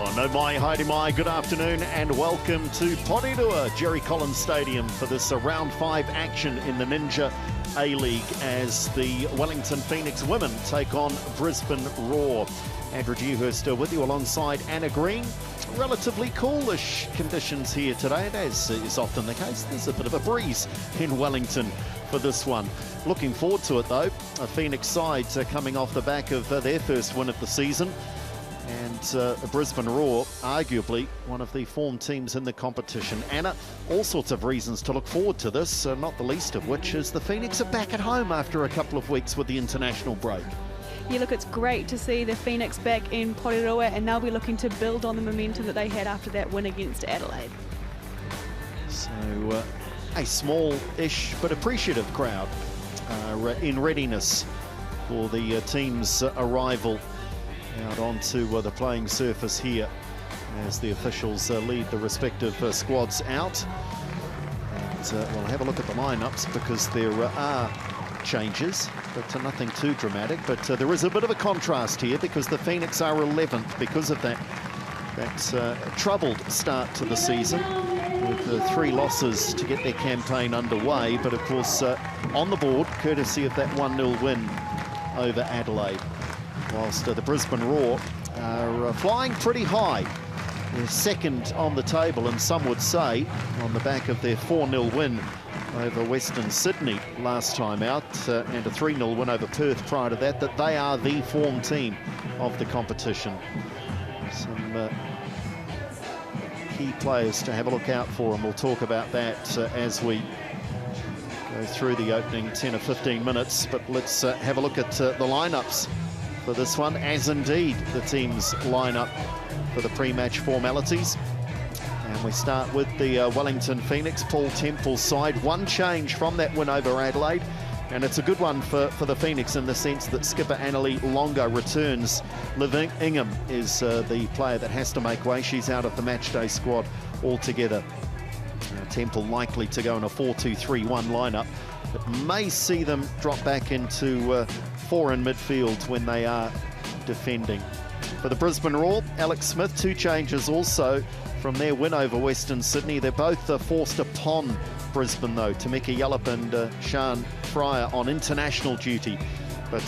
Oh, no mai, haere mai, good afternoon and welcome to Porirua, Jerry Collins Stadium for this round 5 action in the Ninja A-League as the Wellington Phoenix women take on Brisbane Roar. Andrew Dewhurst with you alongside Anna Green. Relatively coolish conditions here today, and as is often the case, there's a bit of a breeze in Wellington for this one. Looking forward to it though. A Phoenix side coming off the back of their first win of the season. And Brisbane Roar, arguably one of the form teams in the competition. Anna, all sorts of reasons to look forward to this, not the least of which is the Phoenix are back at home after a couple of weeks with the international break. Yeah, look, it's great to see the Phoenix back in Porirua, and they'll be looking to build on the momentum that they had after that win against Adelaide. So a small-ish but appreciative crowd in readiness for the team's arrival out onto the playing surface here as the officials lead the respective squads out. And we'll have a look at the lineups because there are changes, but nothing too dramatic. But there is a bit of a contrast here because the Phoenix are 11th because of that troubled start to the season with 3 losses to get their campaign underway. But of course on the board, courtesy of that 1-0 win over Adelaide. Whilst the Brisbane Roar are flying pretty high. They're second on the table, and some would say, on the back of their 4-0 win over Western Sydney last time out, and a 3-0 win over Perth prior to that, that they are the form team of the competition. Some key players to have a look out for, and we'll talk about that as we go through the opening 10 or 15 minutes. But let's have a look at the lineups for this one, as indeed the teams line up for the pre-match formalities. And we start with the Wellington Phoenix, Paul Temple's side. One change from that win over Adelaide, and it's a good one for the Phoenix in the sense that skipper Annalie Longo returns. Liv Ingham is the player that has to make way. She's out of the matchday squad altogether. Temple likely to go in a 4-2-3-1 lineup, but may see them drop back into 4 in midfield when they are defending. For the Brisbane Roar, Alex Smith, 2 changes also from their win over Western Sydney. They're both forced upon Brisbane though. Tameka Yallop and Sian Fryer on international duty. But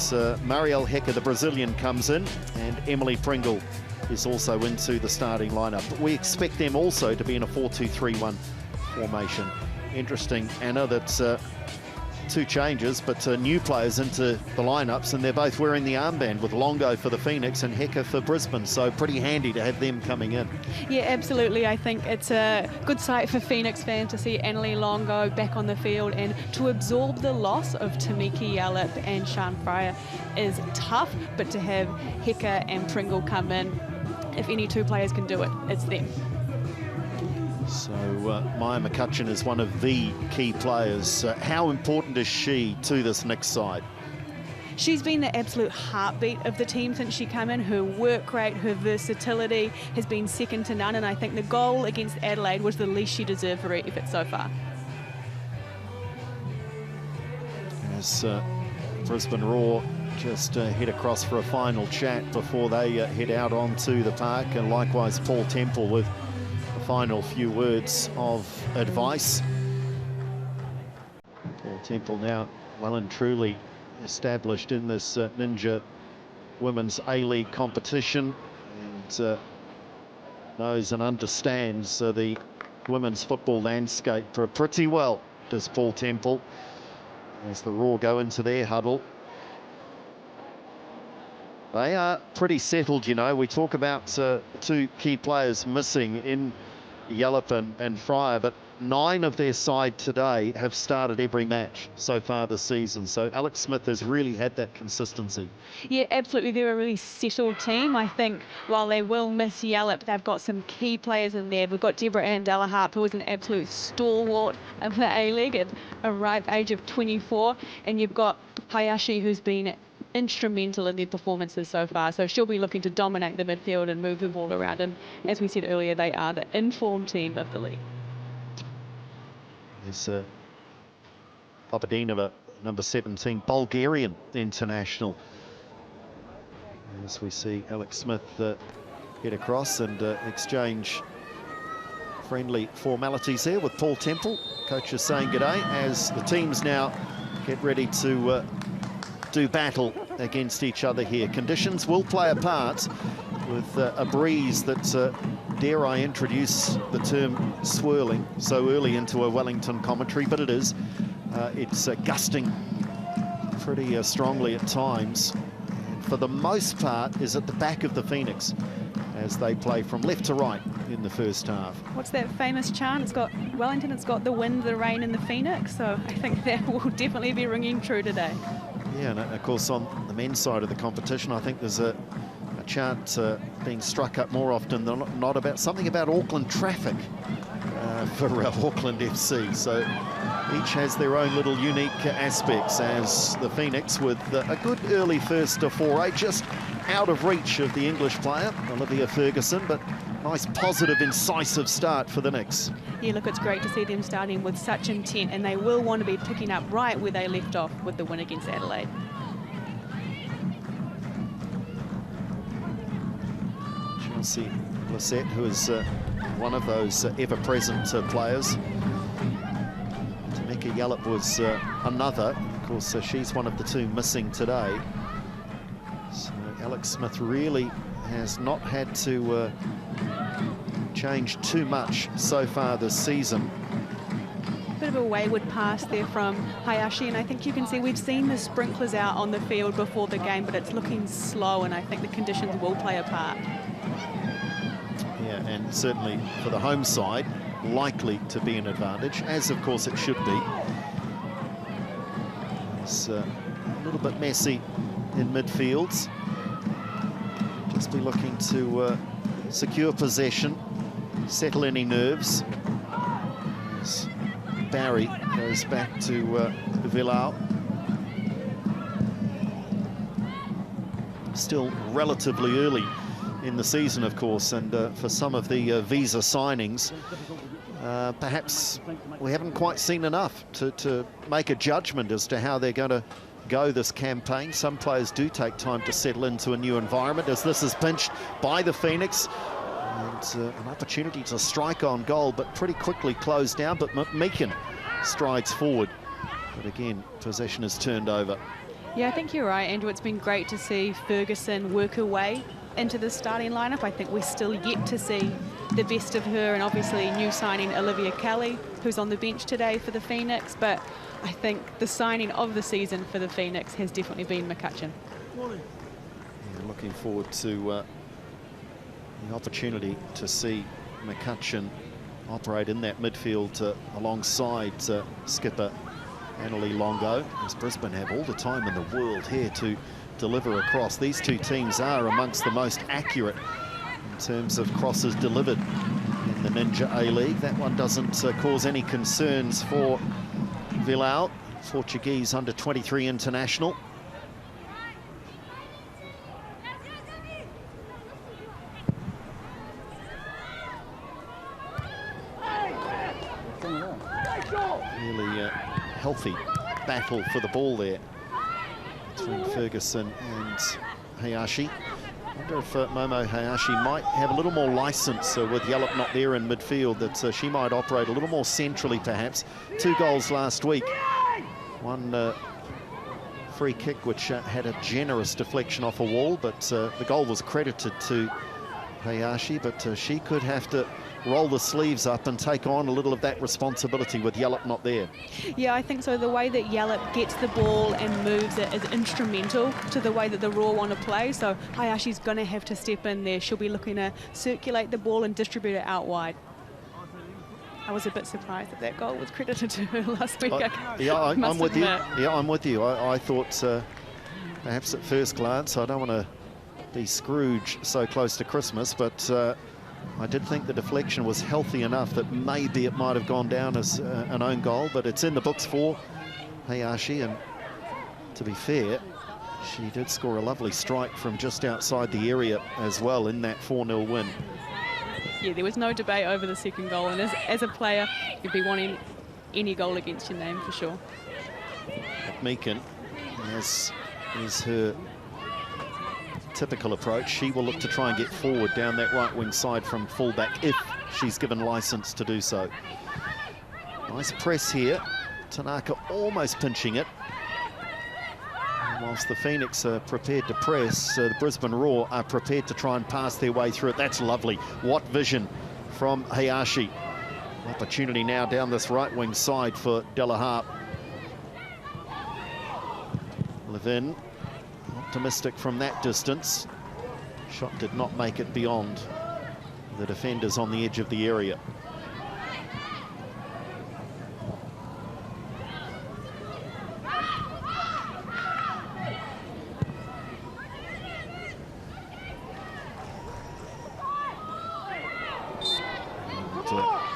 Marielle Hecker, the Brazilian, comes in, and Emily Pringle is also into the starting lineup. But we expect them also to be in a 4-2-3-1 formation. Interesting, Anna, that 2 changes, but new players into the lineups, and they're both wearing the armband, with Longo for the Phoenix and Hecker for Brisbane, so pretty handy to have them coming in. Yeah, absolutely. I think it's a good sight for Phoenix fans to see Annalie Longo back on the field, and to absorb the loss of Tameka Yallop and Sian Fryer is tough, but to have Hecker and Pringle come in, if any 2 players can do it, it's them. So Maya McCutcheon is one of the key players. How important is she to this next side? She's been the absolute heartbeat of the team since she came in. Her work rate, her versatility has been second to none, and I think the goal against Adelaide was the least she deserved for her effort so far. As Brisbane Roar just head across for a final chat before they head out onto the park, and likewise Paul Temple with final few words of advice. Paul Temple now well and truly established in this Ninja Women's A-League competition, and knows and understands the women's football landscape pretty well, does Paul Temple, as the Roar go into their huddle. They are pretty settled, you know. We talk about 2 key players missing in Yallop and Fryer, but 9 of their side today have started every match so far this season. So Alex Smith has really had that consistency. Yeah, absolutely. They're a really settled team. I think while they will miss Yallop, they've got some key players in there. We've got Deborah Ann Delaharp, who is an absolute stalwart of the A-League at a ripe age of 24. And you've got Hayashi, who's been instrumental in their performances so far, so she'll be looking to dominate the midfield and move the ball around, and as we said earlier, they are the informed team of the league. There's Papadinova, number 17, Bulgarian international. As we see Alex Smith get across and exchange friendly formalities here with Paul Temple. Coach is saying g'day as the teams now get ready to do battle against each other here. Conditions will play a part with a breeze that, dare I introduce the term swirling so early into a Wellington commentary, but it is. It's gusting pretty strongly at times. And for the most part is at the back of the Phoenix as they play from left to right in the first half. What's that famous chant? It's got Wellington, it's got the wind, the rain and the Phoenix. So I think that will definitely be ringing true today. Yeah, and of course on the men's side of the competition, I think there's a chant being struck up more often than not about something about Auckland traffic for Auckland FC. So each has their own little unique aspects, as the Phoenix with a good early first foray, just out of reach of the English player, Olivia Ferguson, but nice positive, incisive start for the Knicks. Yeah, look, it's great to see them starting with such intent, and they will want to be picking up right where they left off with the win against Adelaide. Chelsea Lissette, who is one of those ever-present players. Tameka Yallop was another. Of course, she's one of the two missing today. So Alex Smith really has not had to change too much so far this season. Bit of a wayward pass there from Hayashi, and I think you can see we've seen the sprinklers out on the field before the game, but it's looking slow, and I think the conditions will play a part. Yeah, and certainly for the home side, likely to be an advantage, as of course it should be. It's a little bit messy in midfields. Just be looking to secure possession, settle any nerves. As Barry goes back to Villau. Still relatively early in the season, of course, and for some of the visa signings, perhaps we haven't quite seen enough to make a judgment as to how they're going to go this campaign. Some players do take time to settle into a new environment, as this is pinched by the Phoenix. And an opportunity to strike on goal, but pretty quickly closed down. But Meakin strides forward. But again, possession is turned over. Yeah, I think you're right, Andrew. It's been great to see Ferguson work her way into the starting lineup. I think we're still yet to see the best of her, and obviously new signing Olivia Kelly, who's on the bench today for the Phoenix. But I think the signing of the season for the Phoenix has definitely been McCutcheon. Yeah, looking forward to the opportunity to see McCutcheon operate in that midfield alongside skipper Annalie Longo, as Brisbane have all the time in the world here to deliver across. These two teams are amongst the most accurate in terms of crosses delivered in the Ninja A-League. That one doesn't cause any concerns for Villau, Portuguese under-23 international. Really healthy battle for the ball there between Ferguson and Hayashi. I wonder if Momo Hayashi might have a little more license with Yallop not there in midfield, that she might operate a little more centrally perhaps. 2 goals last week. One free kick which had a generous deflection off a wall, but the goal was credited to Hayashi, but she could have to roll the sleeves up and take on a little of that responsibility with Yallop not there. Yeah, I think so. The way that Yallop gets the ball and moves it is instrumental to the way that the Raw want to play. So Hayashi's going to have to step in there. She'll be looking to circulate the ball and distribute it out wide. I was a bit surprised that goal was credited to her last week. Yeah, I'm with you. Yeah, I'm with you. I thought perhaps at first glance, I don't want to be Scrooge so close to Christmas, but I did think the deflection was healthy enough that maybe it might have gone down as an own goal, but it's in the books for Hayashi, and to be fair, she did score a lovely strike from just outside the area as well in that 4-0 win. Yeah, there was no debate over the second goal, and as a player, you'd be wanting any goal against your name for sure. Meakin, as is her typical approach. She will look to try and get forward down that right wing side from fullback if she's given licence to do so. Nice press here. Tanaka almost pinching it. And whilst the Phoenix are prepared to press, the Brisbane Roar are prepared to try and pass their way through it. That's lovely. What vision from Hayashi. Opportunity now down this right wing side for Delaharpe. Levin, optimistic from that distance. Shot did not make it beyond the defenders on the edge of the area.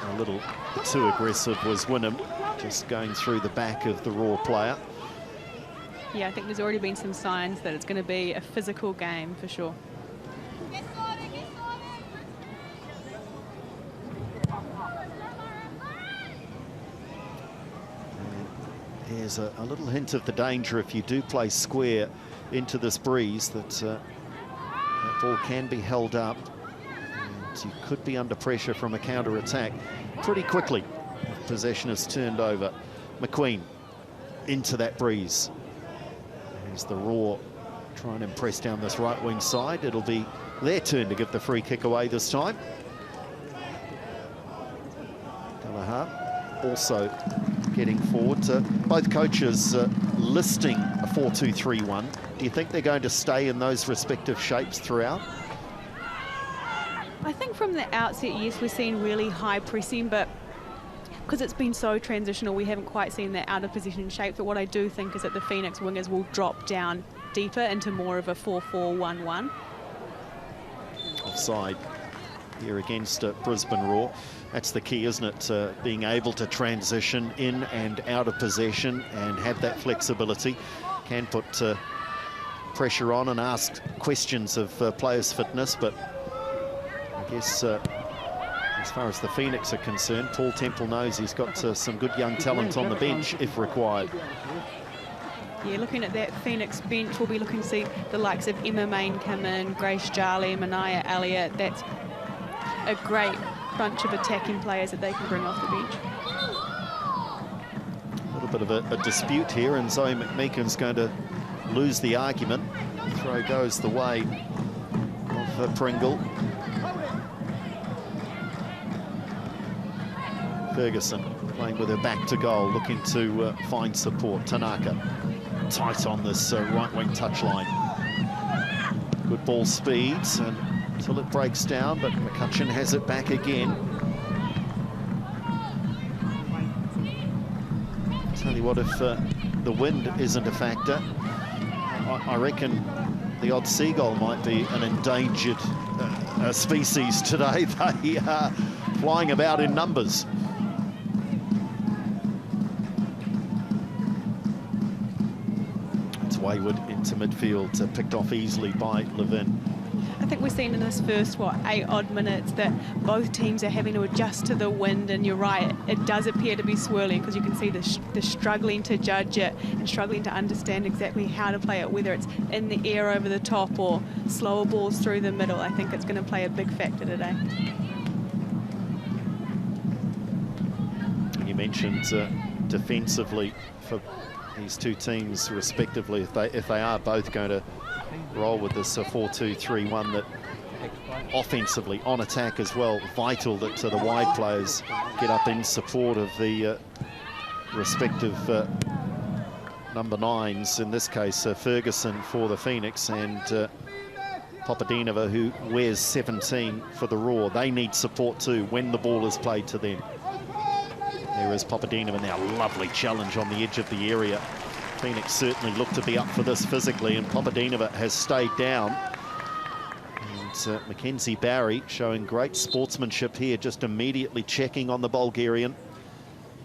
A little too aggressive was Wynnum, just going through the back of the Raw player. Yeah, I think there's already been some signs that it's going to be a physical game for sure. Here's a little hint of the danger if you do play square into this breeze, that that ball can be held up and you could be under pressure from a counter-attack pretty quickly if possession is turned over. McQueen into that breeze. Here's the Raw trying to impress down this right wing side. It'll be their turn to give the free kick away this time. Delaharpe also getting forward. Both coaches listing a 4-2-3-1. Do you think they're going to stay in those respective shapes throughout? I think from the outset, yes, we're seeing really high pressing, but because it's been so transitional, we haven't quite seen that out of position shape. But what I do think is that the Phoenix wingers will drop down deeper into more of a 4-4-1-1. Offside here against Brisbane Roar. That's the key, isn't it? Being able to transition in and out of possession and have that flexibility. Can put pressure on and ask questions of players' fitness, but I guess as far as the Phoenix are concerned, Paul Temple knows he's got some good young talent on the bench if required. Yeah, looking at that Phoenix bench, we'll be looking to see the likes of Emma Main come in, Grace Jarley, Manaya Elliott. That's a great bunch of attacking players that they can bring off the bench. A little bit of a dispute here, and Zoe McMeekin's going to lose the argument. Throw goes the way of Pringle. Ferguson playing with her back to goal, looking to find support. Tanaka tight on this right wing touchline. Good ball speeds until it breaks down, but McCutcheon has it back again. Tell you what, if the wind isn't a factor, I reckon the odd seagull might be an endangered species today. They are flying about in numbers. Wayward into midfield, picked off easily by Levin. I think we're seeing in this first, 8 odd minutes that both teams are having to adjust to the wind, and you're right, it does appear to be swirling because you can see the struggling to judge it and struggling to understand exactly how to play it, whether it's in the air over the top or slower balls through the middle. I think it's going to play a big factor today. You mentioned defensively for these two teams respectively, if they are both going to roll with this 4-2-3-1, that offensively on attack as well, vital that the wide players get up in support of the respective number 9s, in this case Ferguson for the Phoenix and Papadinova, who wears 17 for the Raw. They need support too when the ball is played to them. There is Papadinova now, lovely challenge on the edge of the area. Phoenix certainly look to be up for this physically, and Papadinova has stayed down. And Mackenzie Barry showing great sportsmanship here, just immediately checking on the Bulgarian.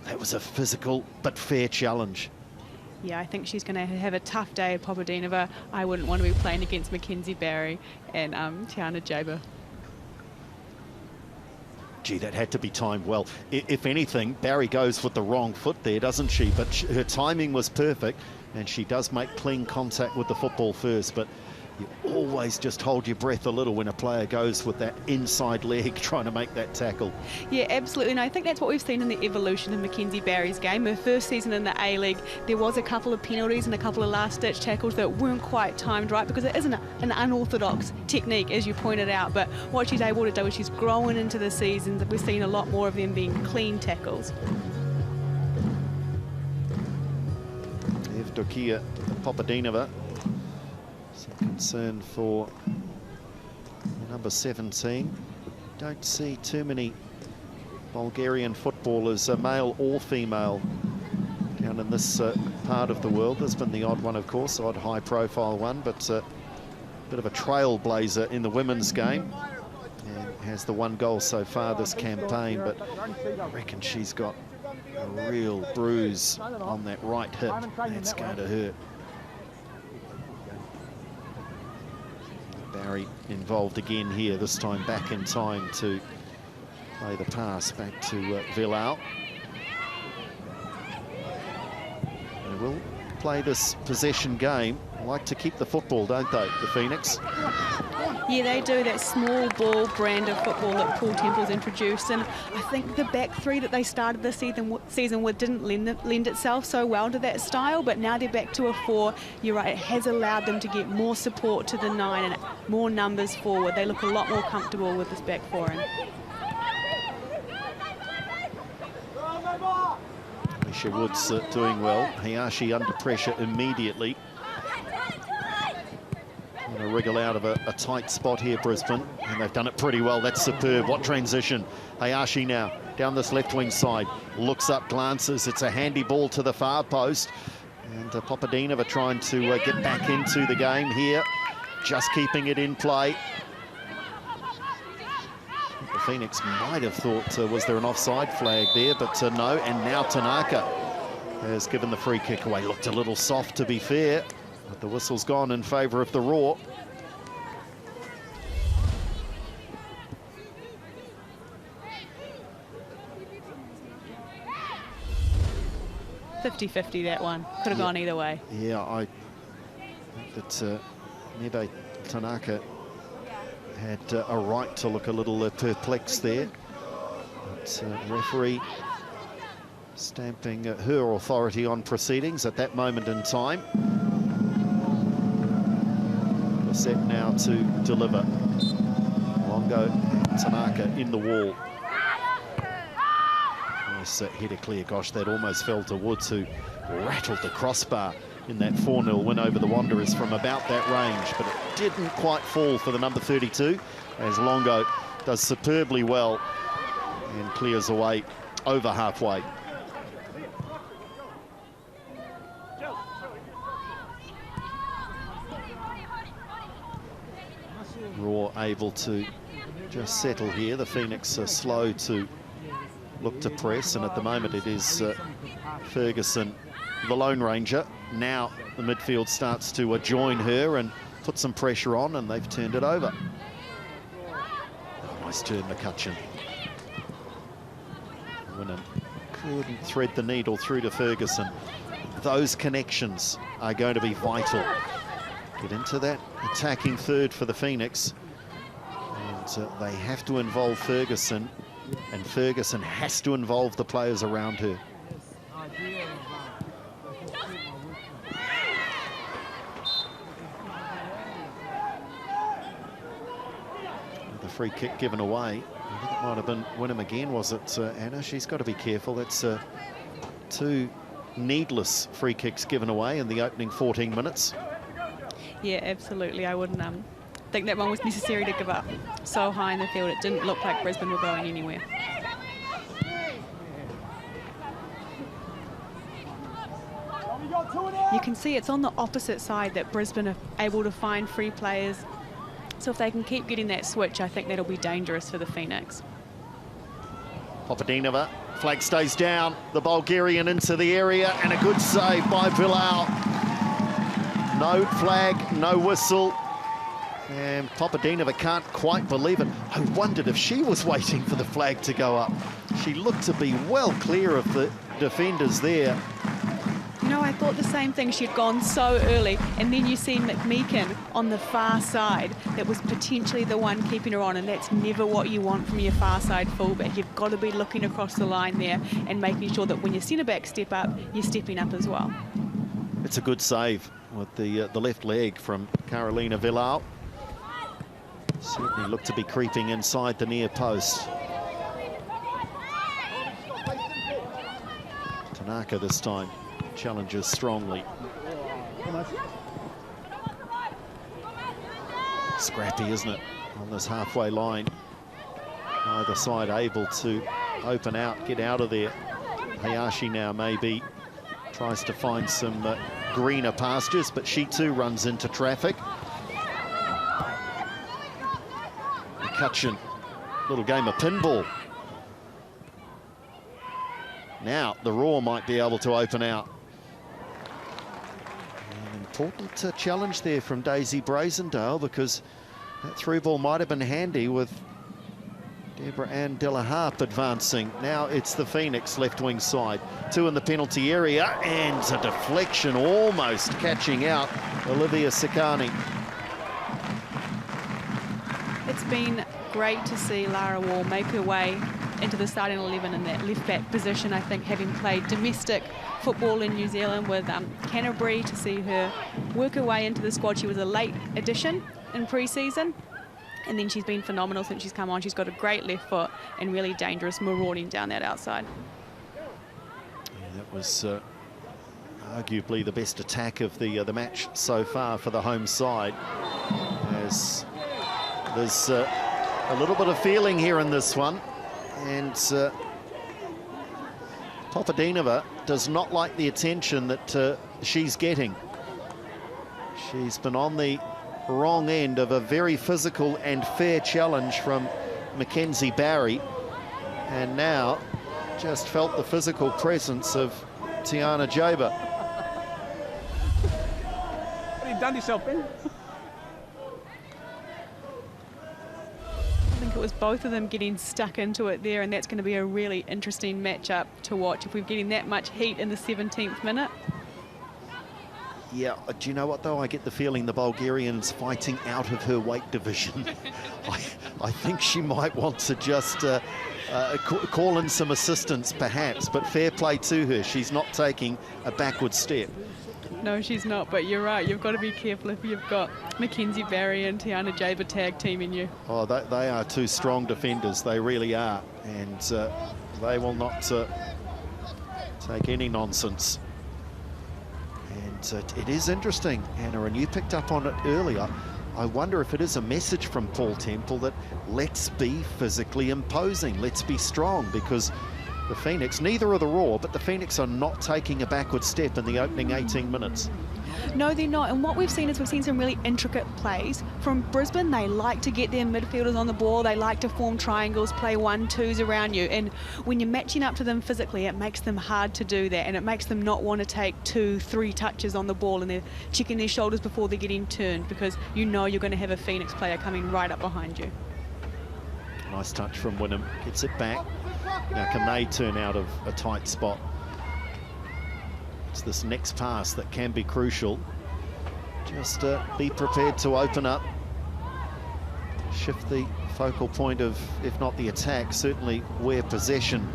That was a physical but fair challenge. Yeah, I think she's going to have a tough day at Papadinova. I wouldn't want to be playing against Mackenzie Barry and Tiana Jaber. Gee, that had to be timed well. If anything, Barry goes with the wrong foot there, doesn't she? But her timing was perfect, and she does make clean contact with the football first. But You always just hold your breath a little when a player goes with that inside leg trying to make that tackle. Yeah, absolutely. And I think that's what we've seen in the evolution of Mackenzie Barry's game. Her first season in the A-League, there was a couple of penalties and a couple of last-ditch tackles that weren't quite timed right, because it isn't an unorthodox technique, as you pointed out. But what she's able to do is she's growing into the season. We're seeing a lot more of them being clean tackles. Evdokia Popadinova. Some concern for number 17. Don't see too many Bulgarian footballers, male or female, down in this part of the world. There's been the odd one, of course, odd high-profile one, but a bit of a trailblazer in the women's game. And has the one goal so far this campaign, but I reckon she's got a real bruise on that right hip. That's going to hurt. Barry involved again here, this time back in time to play the pass back to Villau. They will play this possession game. Like to keep the football, don't they, the Phoenix? Yeah, they do. That small ball brand of football that Paul Temple's introduced, and I think the back three that they started this season with didn't lend itself so well to that style, but now they're back to a 4. You're right, it has allowed them to get more support to the 9 and more numbers forward. They look a lot more comfortable with this back 4. Alicia Woods doing well. Hayashi under pressure immediately. To wriggle out of a tight spot here, Brisbane, and they've done it pretty well. That's superb. What transition. Hayashi now down this left wing side, looks up, glances. It's a handy ball to the far post, and Popadinova trying to get back into the game here, just keeping it in play. The Phoenix might have thought, was there an offside flag there, but no. And now Tanaka has given the free kick away. Looked a little soft, to be fair, but the whistle's gone in favour of the Raw. 50-50 that one. Could have gone either way. Yeah, I think that Nebe Tanaka had a right to look a little perplexed there. But referee stamping her authority on proceedings at that moment in time. We're set now to deliver. Longo and Tanaka in the wall. Nice header clear. Gosh, that almost fell to Woods, who rattled the crossbar in that 4-0 win over the Wanderers from about that range, but it didn't quite fall for the number 32, as Longo does superbly well and clears away over halfway. Raw able to just settle here. The Phoenix are slow to look to press, and at the moment it is Ferguson, the Lone Ranger. Now the midfield starts to join her and put some pressure on, and they've turned it over. Oh, nice turn, McCutcheon. Winnan couldn't thread the needle through to Ferguson. Those connections are going to be vital. Get into that attacking third for the Phoenix, and they have to involve Ferguson, and Ferguson has to involve the players around her. The free kick given away. I think it might have been Wynnum again, was it, Anna? She's got to be careful. That's 2 needless free kicks given away in the opening 14 minutes. Yeah, absolutely. I wouldn't think that one was necessary to give up so high in the field. It didn't look like Brisbane were going anywhere. You can see it's on the opposite side that Brisbane are able to find free players. So if they can keep getting that switch, I think that'll be dangerous for the Phoenix. Popadinova, flag stays down, the Bulgarian into the area, and a good save by Villau. No flag, no whistle, and Popadinova can't quite believe it. I wondered if she was waiting for the flag to go up. She looked to be well clear of the defenders there. No, know, I thought the same thing. She'd gone so early, and then you see McMeekin on the far side that was potentially the one keeping her on, and that's never what you want from your far side fullback. You've got to be looking across the line there and making sure that when your centre-back step up, you're stepping up as well. It's a good save with the left leg from Carolina Villau. Certainly looked to be creeping inside the near post. Tanaka this time challenges strongly. Scrappy, isn't it, on this halfway line? Either side able to open out, get out of there. Hayashi now maybe tries to find some greener pastures, but she too runs into traffic. McCutcheon, little game of pinball. Now the Raw might be able to open out. An important challenge there from Daisy Brazendale, because that through ball might have been handy with Deborah Ann Delaharpe advancing. Now it's the Phoenix left wing side. Two in the penalty area, and a deflection almost catching out Olivia Sikani. It's been great to see Lara Wall make her way into the starting 11 in that left-back position. I think having played domestic football in New Zealand with Canterbury, to see her work her way into the squad. She was a late addition in pre-season, and then she's been phenomenal since she's come on. She's got a great left foot and really dangerous marauding down that outside. Yeah, that was arguably the best attack of the match so far for the home side, as there's a little bit of feeling here in this one, and Papadinova does not like the attention that she's getting. She's been on the wrong end of a very physical and fair challenge from Mackenzie Barry, and now just felt the physical presence of Tiana Jaber. What have you done yourself, Ben? I think it was both of them getting stuck into it there, and that's going to be a really interesting matchup to watch if we're getting that much heat in the 17th minute. Yeah, do you know what, though? I get the feeling the Bulgarian's fighting out of her weight division. I think she might want to just call in some assistance, perhaps, but fair play to her. She's not taking a backward step. No, she's not, but you're right. You've got to be careful if you've got Mackenzie Barry and Tiana Jaber tag teaming you. Oh, they are two strong defenders. They really are. And they will not take any nonsense. And it is interesting, Anna, and you picked up on it earlier. I wonder if it is a message from Paul Temple that let's be physically imposing, let's be strong, because the Phoenix, neither are the Raw, but the Phoenix are not taking a backward step in the opening 18 minutes. No, they're not. And what we've seen is we've seen some really intricate plays from Brisbane. They like to get their midfielders on the ball. They like to form triangles, play 1-2s around you. And when you're matching up to them physically, it makes them hard to do that. And it makes them not want to take 2-3 touches on the ball, and they're checking their shoulders before they're getting turned, because you know you're going to have a Phoenix player coming right up behind you. Nice touch from Wynnum. Gets it back. Now, can they turn out of a tight spot? It's this next pass that can be crucial. Just be prepared to open up. Shift the focal point of, if not the attack, certainly where possession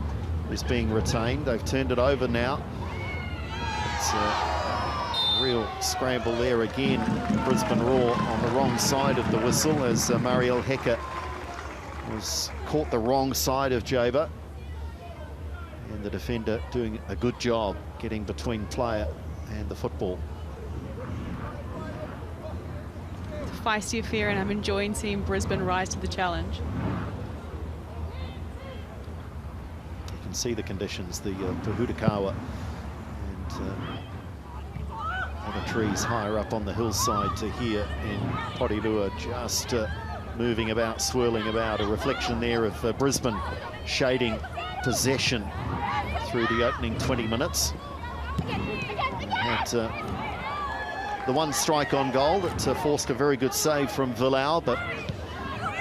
is being retained. They've turned it over now. It's a real scramble there again. Brisbane Raw on the wrong side of the whistle, as Marielle Hecker was caught the wrong side of Jaber. And the defender doing a good job getting between player and the football. It's a feisty affair, and I'm enjoying seeing Brisbane rise to the challenge. You can see the conditions, the Pahudakawa and other trees higher up on the hillside to here in Porirua, just moving about, swirling about. A reflection there of Brisbane shading possession through the opening 20 minutes. Had the one strike on goal that forced a very good save from Villau, but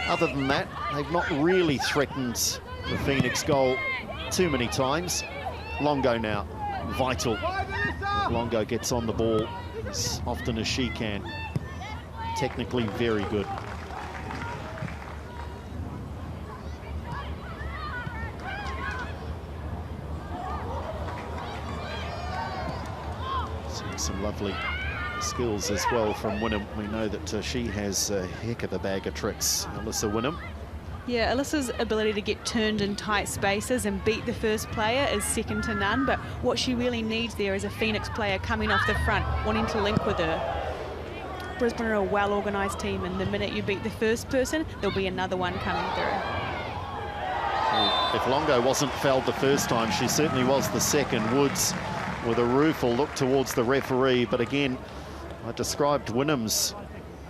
other than that, they've not really threatened the Phoenix goal too many times. Longo now. vital that Longo gets on the ball as often as she can. Technically very good. Seeing some lovely skills as well from Wynnum. We know that she has a heck of a bag of tricks, Alyssa Wynnum. Yeah, Alyssa's ability to get turned in tight spaces and beat the first player is second to none, but what she really needs there is a Phoenix player coming off the front, wanting to link with her. Brisbane are a well-organised team, and the minute you beat the first person, there'll be another one coming through. If Longo wasn't fouled the first time, she certainly was the second. Woods with a rueful look towards the referee, but again, I described Wynnum's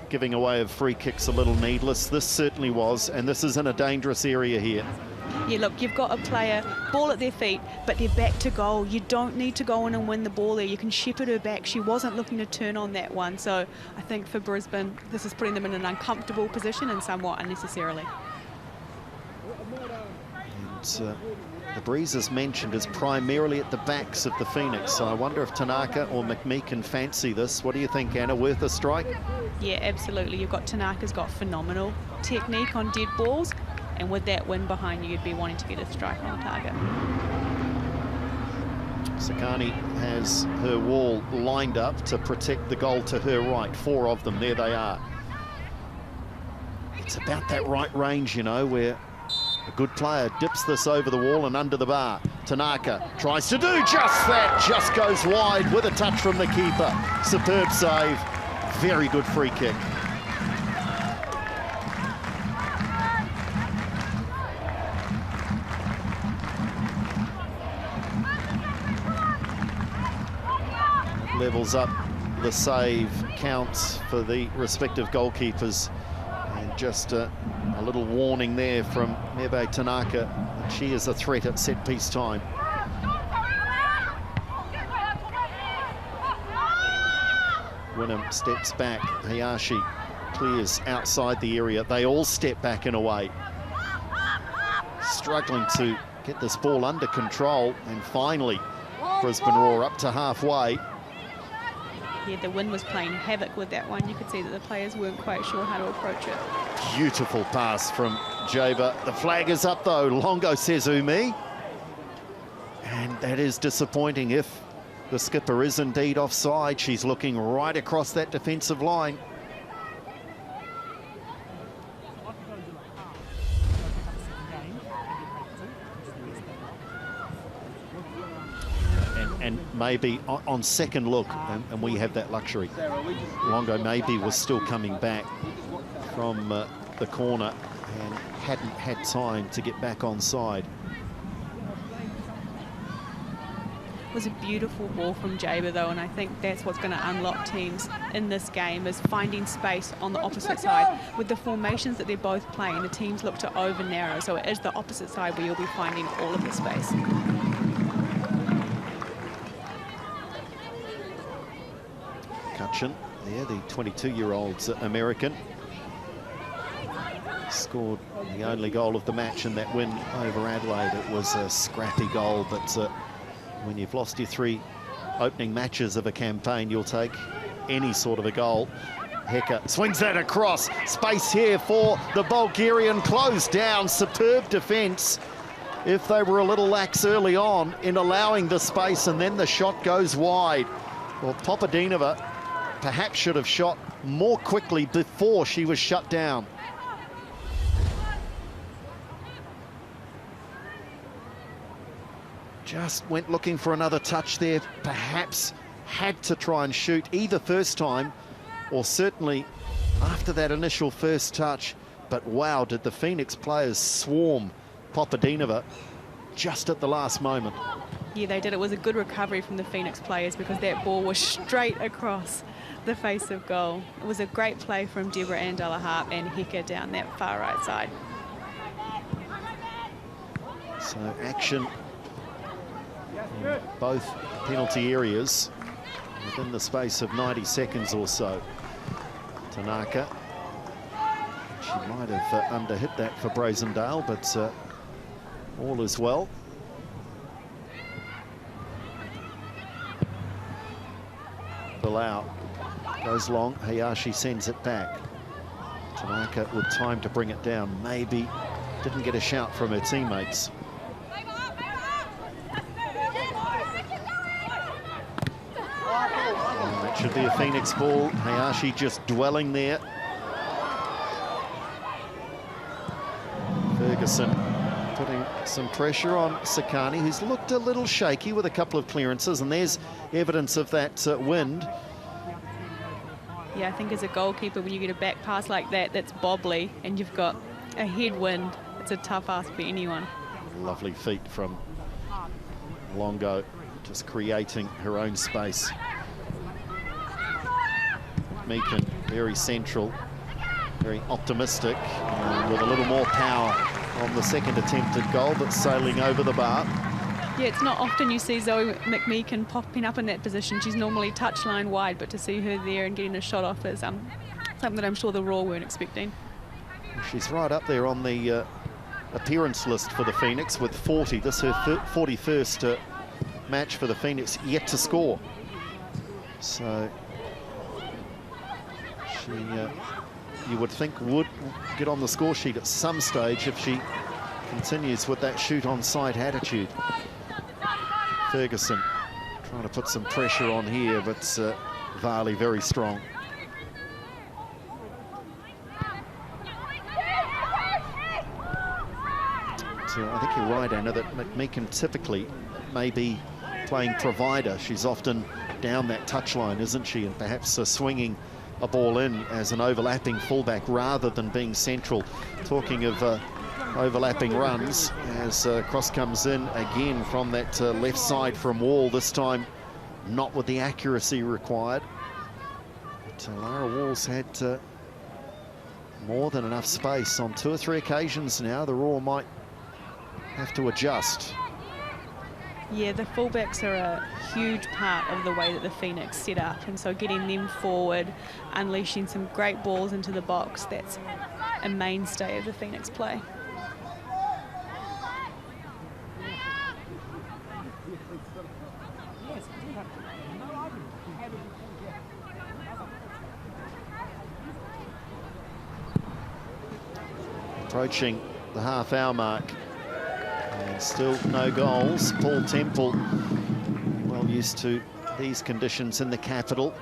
giving away of free kicks a little needless. This certainly was, and this is in a dangerous area here. Yeah, look, you've got a player, ball at their feet, but they're back to goal. You don't need to go in and win the ball there. You can shepherd her back. She wasn't looking to turn on that one. So I think for Brisbane, this is putting them in an uncomfortable position and somewhat unnecessarily. And the breeze, as mentioned, is primarily at the backs of the Phoenix. So I wonder if Tanaka or McMee can fancy this. What do you think, Anna? Worth a strike? Yeah, absolutely. You've got Tanaka's got phenomenal technique on dead balls. And with that win behind you, you'd be wanting to get a strike on target. Sakani has her wall lined up to protect the goal to her right. 4 of them, there they are. It's about that right range, you know, where a good player dips this over the wall and under the bar. Tanaka tries to do just that, just goes wide with a touch from the keeper. Superb save, very good free kick. Levels up the save counts for the respective goalkeepers, and just a little warning there from Mebe Tanaka. She is a threat at set piece time. Wynnum steps back. Hayashi clears outside the area. They all step back in a way, struggling to get this ball under control, and finally Brisbane Roar up to halfway. Yeah, the wind was playing havoc with that one. You could see that the players weren't quite sure how to approach it. Beautiful pass from Jaber. The flag is up though. Longo says Umi. And that is disappointing. If the skipper is indeed offside, she's looking right across that defensive line. And maybe on second look, and we have that luxury, Longo maybe was still coming back from the corner and hadn't had time to get back onside. It was a beautiful ball from Jaber though, and I think that's what's going to unlock teams in this game, is finding space on the opposite side. With the formations that they're both playing, the teams look to over-narrow, so it is the opposite side where you'll be finding all of the space. Cutchin, there, the 22-year-old American, scored the only goal of the match in that win over Adelaide. It was a scrappy goal, but when you've lost your 3 opening matches of a campaign, you'll take any sort of a goal. Hecker swings that across. Space here for the Bulgarian. Closed down. Superb defence. If they were a little lax early on in allowing the space, and then the shot goes wide. Well, Popadinova perhaps should have shot more quickly before she was shut down. Just went looking for another touch there. Perhaps had to try and shoot either first time or certainly after that initial first touch. But wow, did the Phoenix players swarm Popadinova just at the last moment. Yeah, they did. It was a good recovery from the Phoenix players because that ball was straight across the face of goal. It was a great play from Deborah and Delahart and Hecker down that far right side. So action in both penalty areas within the space of 90 seconds or so. Tanaka, she might have underhit that for Brazendale, but all is well. dribble out. Goes long, Hayashi sends it back. Tanaka with time to bring it down. Maybe didn't get a shout from her teammates. And that should be a Phoenix ball. Hayashi just dwelling there. Ferguson putting some pressure on Sakani, who's looked a little shaky with a couple of clearances, and there's evidence of that wind. Yeah, I think as a goalkeeper, when you get a back pass like that, that's bobbly, and you've got a headwind, it's a tough ask for anyone. Lovely feet from Longo, just creating her own space. Meakin, very central, very optimistic, with a little more power on the second attempted goal, but sailing over the bar. Yeah, it's not often you see Zoe McMeekin popping up in that position. She's normally touchline wide, but to see her there and getting a shot off is something that I'm sure the Raw weren't expecting. She's right up there on the appearance list for the Phoenix with 40. This is her 41st match for the Phoenix, yet to score. So she, you would think, would get on the score sheet at some stage if she continues with that shoot on sight attitude. Ferguson trying to put some pressure on here, but Varley very strong. So I think you're right, Anna, that McMeekin typically may be playing provider. She's often down that touchline, isn't she? And perhaps swinging a ball in as an overlapping fullback rather than being central. Talking of overlapping runs, as cross comes in again from that left side from Wall, this time not with the accuracy required. But Lara Wall's had more than enough space on 2 or 3 occasions now. The Raw might have to adjust. Yeah, the fullbacks are a huge part of the way that the Phoenix set up, and so getting them forward, unleashing some great balls into the box, that's a mainstay of the Phoenix play. Approaching the half-hour mark, and still no goals. Paul Temple, well used to these conditions in the capital.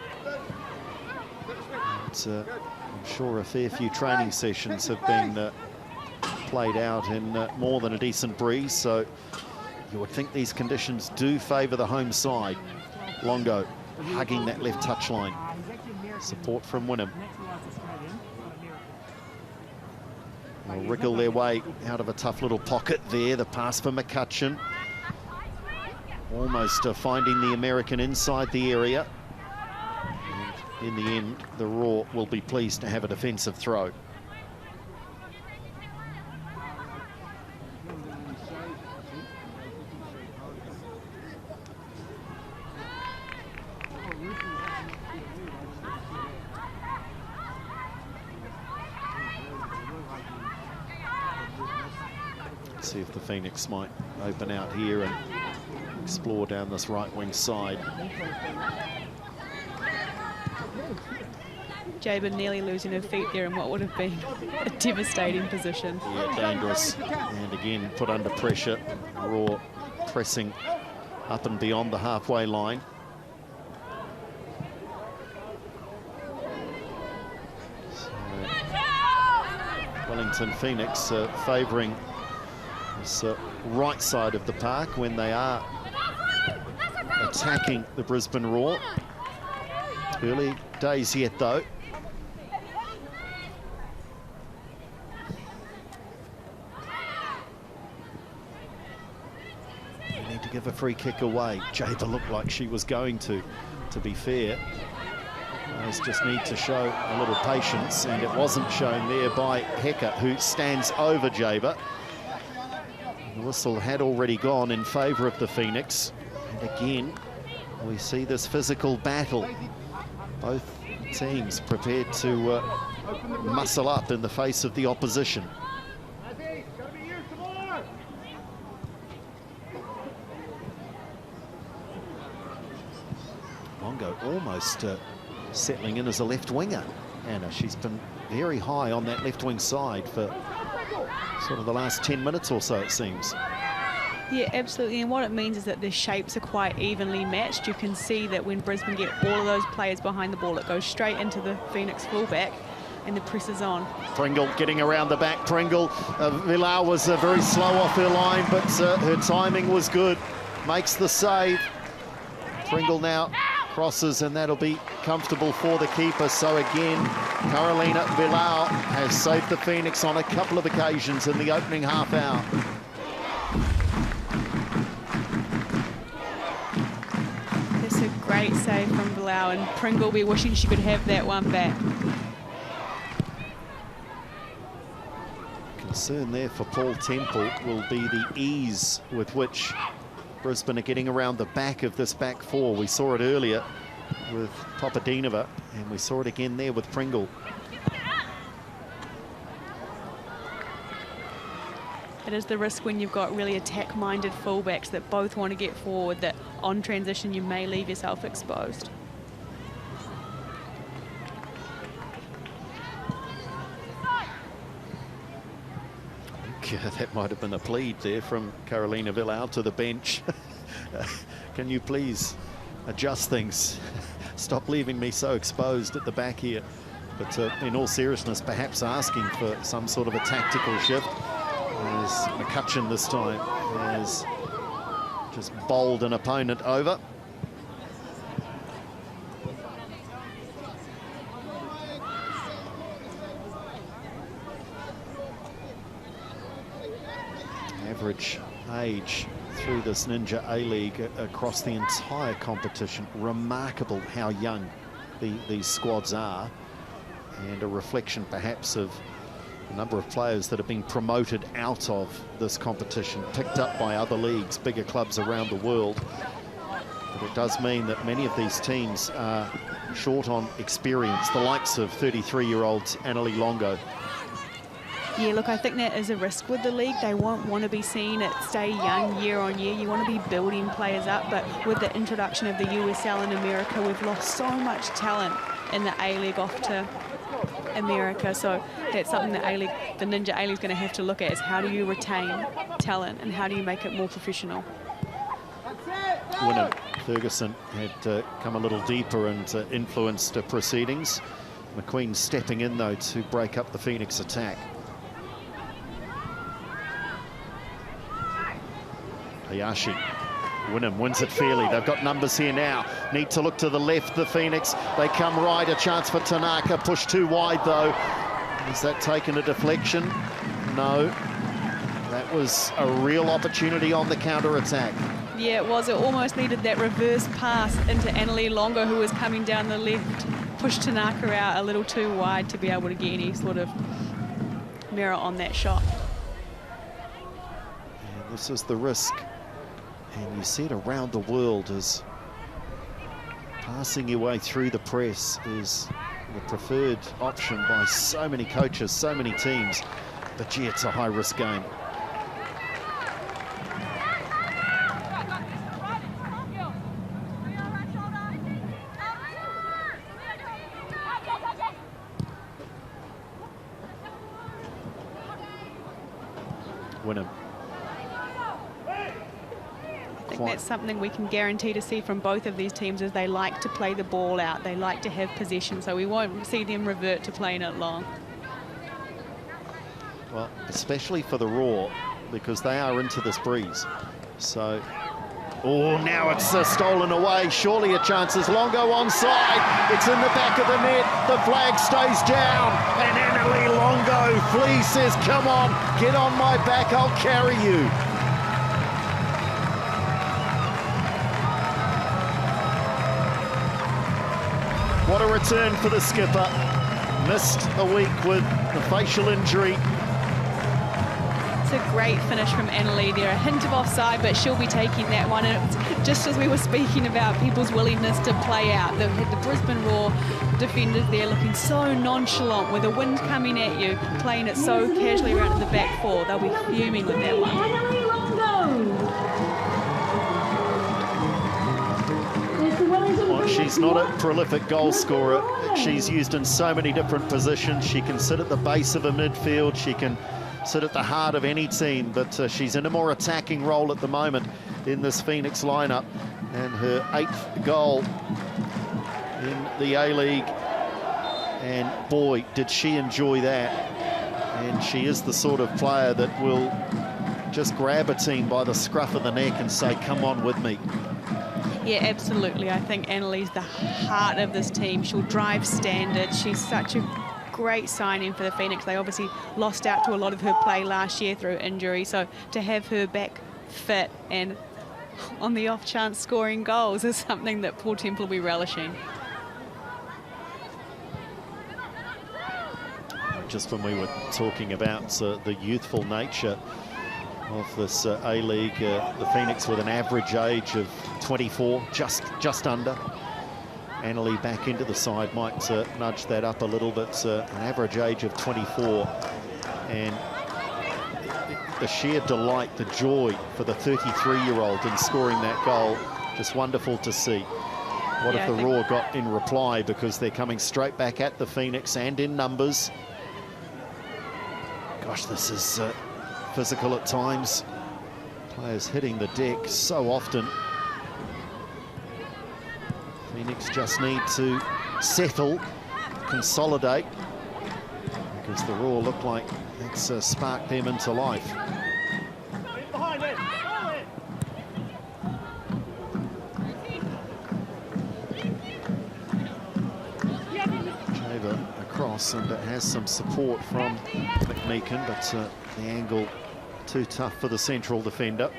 But, I'm sure a fair few training sessions have been played out in more than a decent breeze, so you would think these conditions do favour the home side. Longo hugging that left touchline. Support from Wynnum. They'll wriggle their way out of a tough little pocket there. The pass for McCutcheon. Almost finding the American inside the area. And in the end, the Raw will be pleased to have a defensive throw. See if the Phoenix might open out here and explore down this right wing side. Jabin nearly losing her feet there in what would have been a devastating position. Yeah, dangerous. And again, put under pressure. Raw pressing up and beyond the halfway line. So, Wellington Phoenix favouring this right side of the park when they are attacking the Brisbane Raw. Early days yet, though. They need to give a free kick away. Jada looked like she was going to be fair. Guys just need to show a little patience, and it wasn't shown there by Hecker, who stands over Jaber. The whistle had already gone in favour of the Phoenix. And again, we see this physical battle. Both teams prepared to muscle up in the face of the opposition. Longo almost settling in as a left winger. Anna, she's been very high on that left wing side for sort of the last 10 minutes or so, it seems. Yeah, absolutely. And what it means is that the shapes are quite evenly matched. You can see that when Brisbane get all of those players behind the ball, it goes straight into the Phoenix fullback and the press is on. Pringle getting around the back. Pringle, Villar was very slow off her line, but her timing was good. Makes the save. Pringle now crosses, and that'll be comfortable for the keeper. So again, Carolina Villar has saved the Phoenix on a couple of occasions in the opening half hour. That's a great save from Villar, and Pringle will be wishing she could have that one back. Concern there for Paul Temple will be the ease with which Brisbane are getting around the back of this back four. We saw it earlier with Papadinova, and we saw it again there with Pringle. It is the risk when you've got really attack-minded fullbacks that both want to get forward, that on transition you may leave yourself exposed. Yeah, that might have been a plead there from Carolina Villar to the bench. Can you please adjust things? Stop leaving me so exposed at the back here. But in all seriousness, perhaps asking for some sort of a tactical shift, as McCutcheon this time has just bowled an opponent over. Average age through this Ninja A-League across the entire competition. Remarkable how young these squads are, and a reflection perhaps of the number of players that have been promoted out of this competition, picked up by other leagues, bigger clubs around the world. But it does mean that many of these teams are short on experience, the likes of 33-year-olds Annalie Longo. Yeah, look, I think that is a risk with the league. They won't want to be seen at stay young year on year. You want to be building players up, but with the introduction of the USL in America, we've lost so much talent in the A-League off to America. So that's something that A-League, the Ninja A-League is going to have to look at, is how do you retain talent and how do you make it more professional? Wynnum Ferguson had come a little deeper and influenced proceedings. McQueen stepping in, though, to break up the Phoenix attack. Hayashi. Wynnum wins it fairly. They've got numbers here now. Need to look to the left, the Phoenix. They come right. A chance for Tanaka. Pushed too wide, though. Has that taken a deflection? No. That was a real opportunity on the counter-attack. Yeah, it was. It almost needed that reverse pass into Annalie Longo, who was coming down the left. Pushed Tanaka out a little too wide to be able to get any sort of mirror on that shot. And this is the risk. And you see it around the world as passing your way through the press is the preferred option by so many coaches, so many teams. But gee, it's a high-risk game. Wynnum. I think that's something we can guarantee to see from both of these teams, is they like to play the ball out. They like to have possession, so we won't see them revert to playing it long. Well, especially for the Raw, because they are into this breeze. So, oh, now it's stolen away. Surely a chance is Longo onside. It's in the back of the net. The flag stays down. And Annalie Longo flees, says, come on, get on my back, I'll carry you. What a return for the skipper. Missed a week with the facial injury. It's a great finish from Annalie there. A hint of offside, but she'll be taking that one. And it's just as we were speaking about people's willingness to play out. They've had the Brisbane Raw defenders there looking so nonchalant with the wind coming at you, playing it so casually around to the back four. They'll be fuming with that one. she's not a prolific goal scorer. She's used in so many different positions. She can sit at the base of a midfield. She can sit at the heart of any team, but she's in a more attacking role at the moment in this Phoenix lineup. And her 8th goal in the A-League. And boy, did she enjoy that. And she is the sort of player that will just grab a team by the scruff of the neck and say, come on with me. Yeah, absolutely. I think Annalie's the heart of this team. She'll drive standards. She's such a great signing for the Phoenix. They obviously lost out to a lot of her play last year through injury, so to have her back fit and on the off chance scoring goals is something that Paul Temple will be relishing. Just when we were talking about the youthful nature of this A-League, the Phoenix with an average age of 24, just under. Annalie back into the side might nudge that up a little bit. An average age of 24, and the sheer delight, the joy for the 33-year-old in scoring that goal, just wonderful to see. What have the Raw got in reply, because they're coming straight back at the Phoenix and in numbers. Gosh, this is physical at times. Players hitting the deck so often. Phoenix just need to settle, consolidate, because the Raw look like it's sparked them into life. Jaber across, and it has some support from McMeekin, but the angle too tough for the central defender.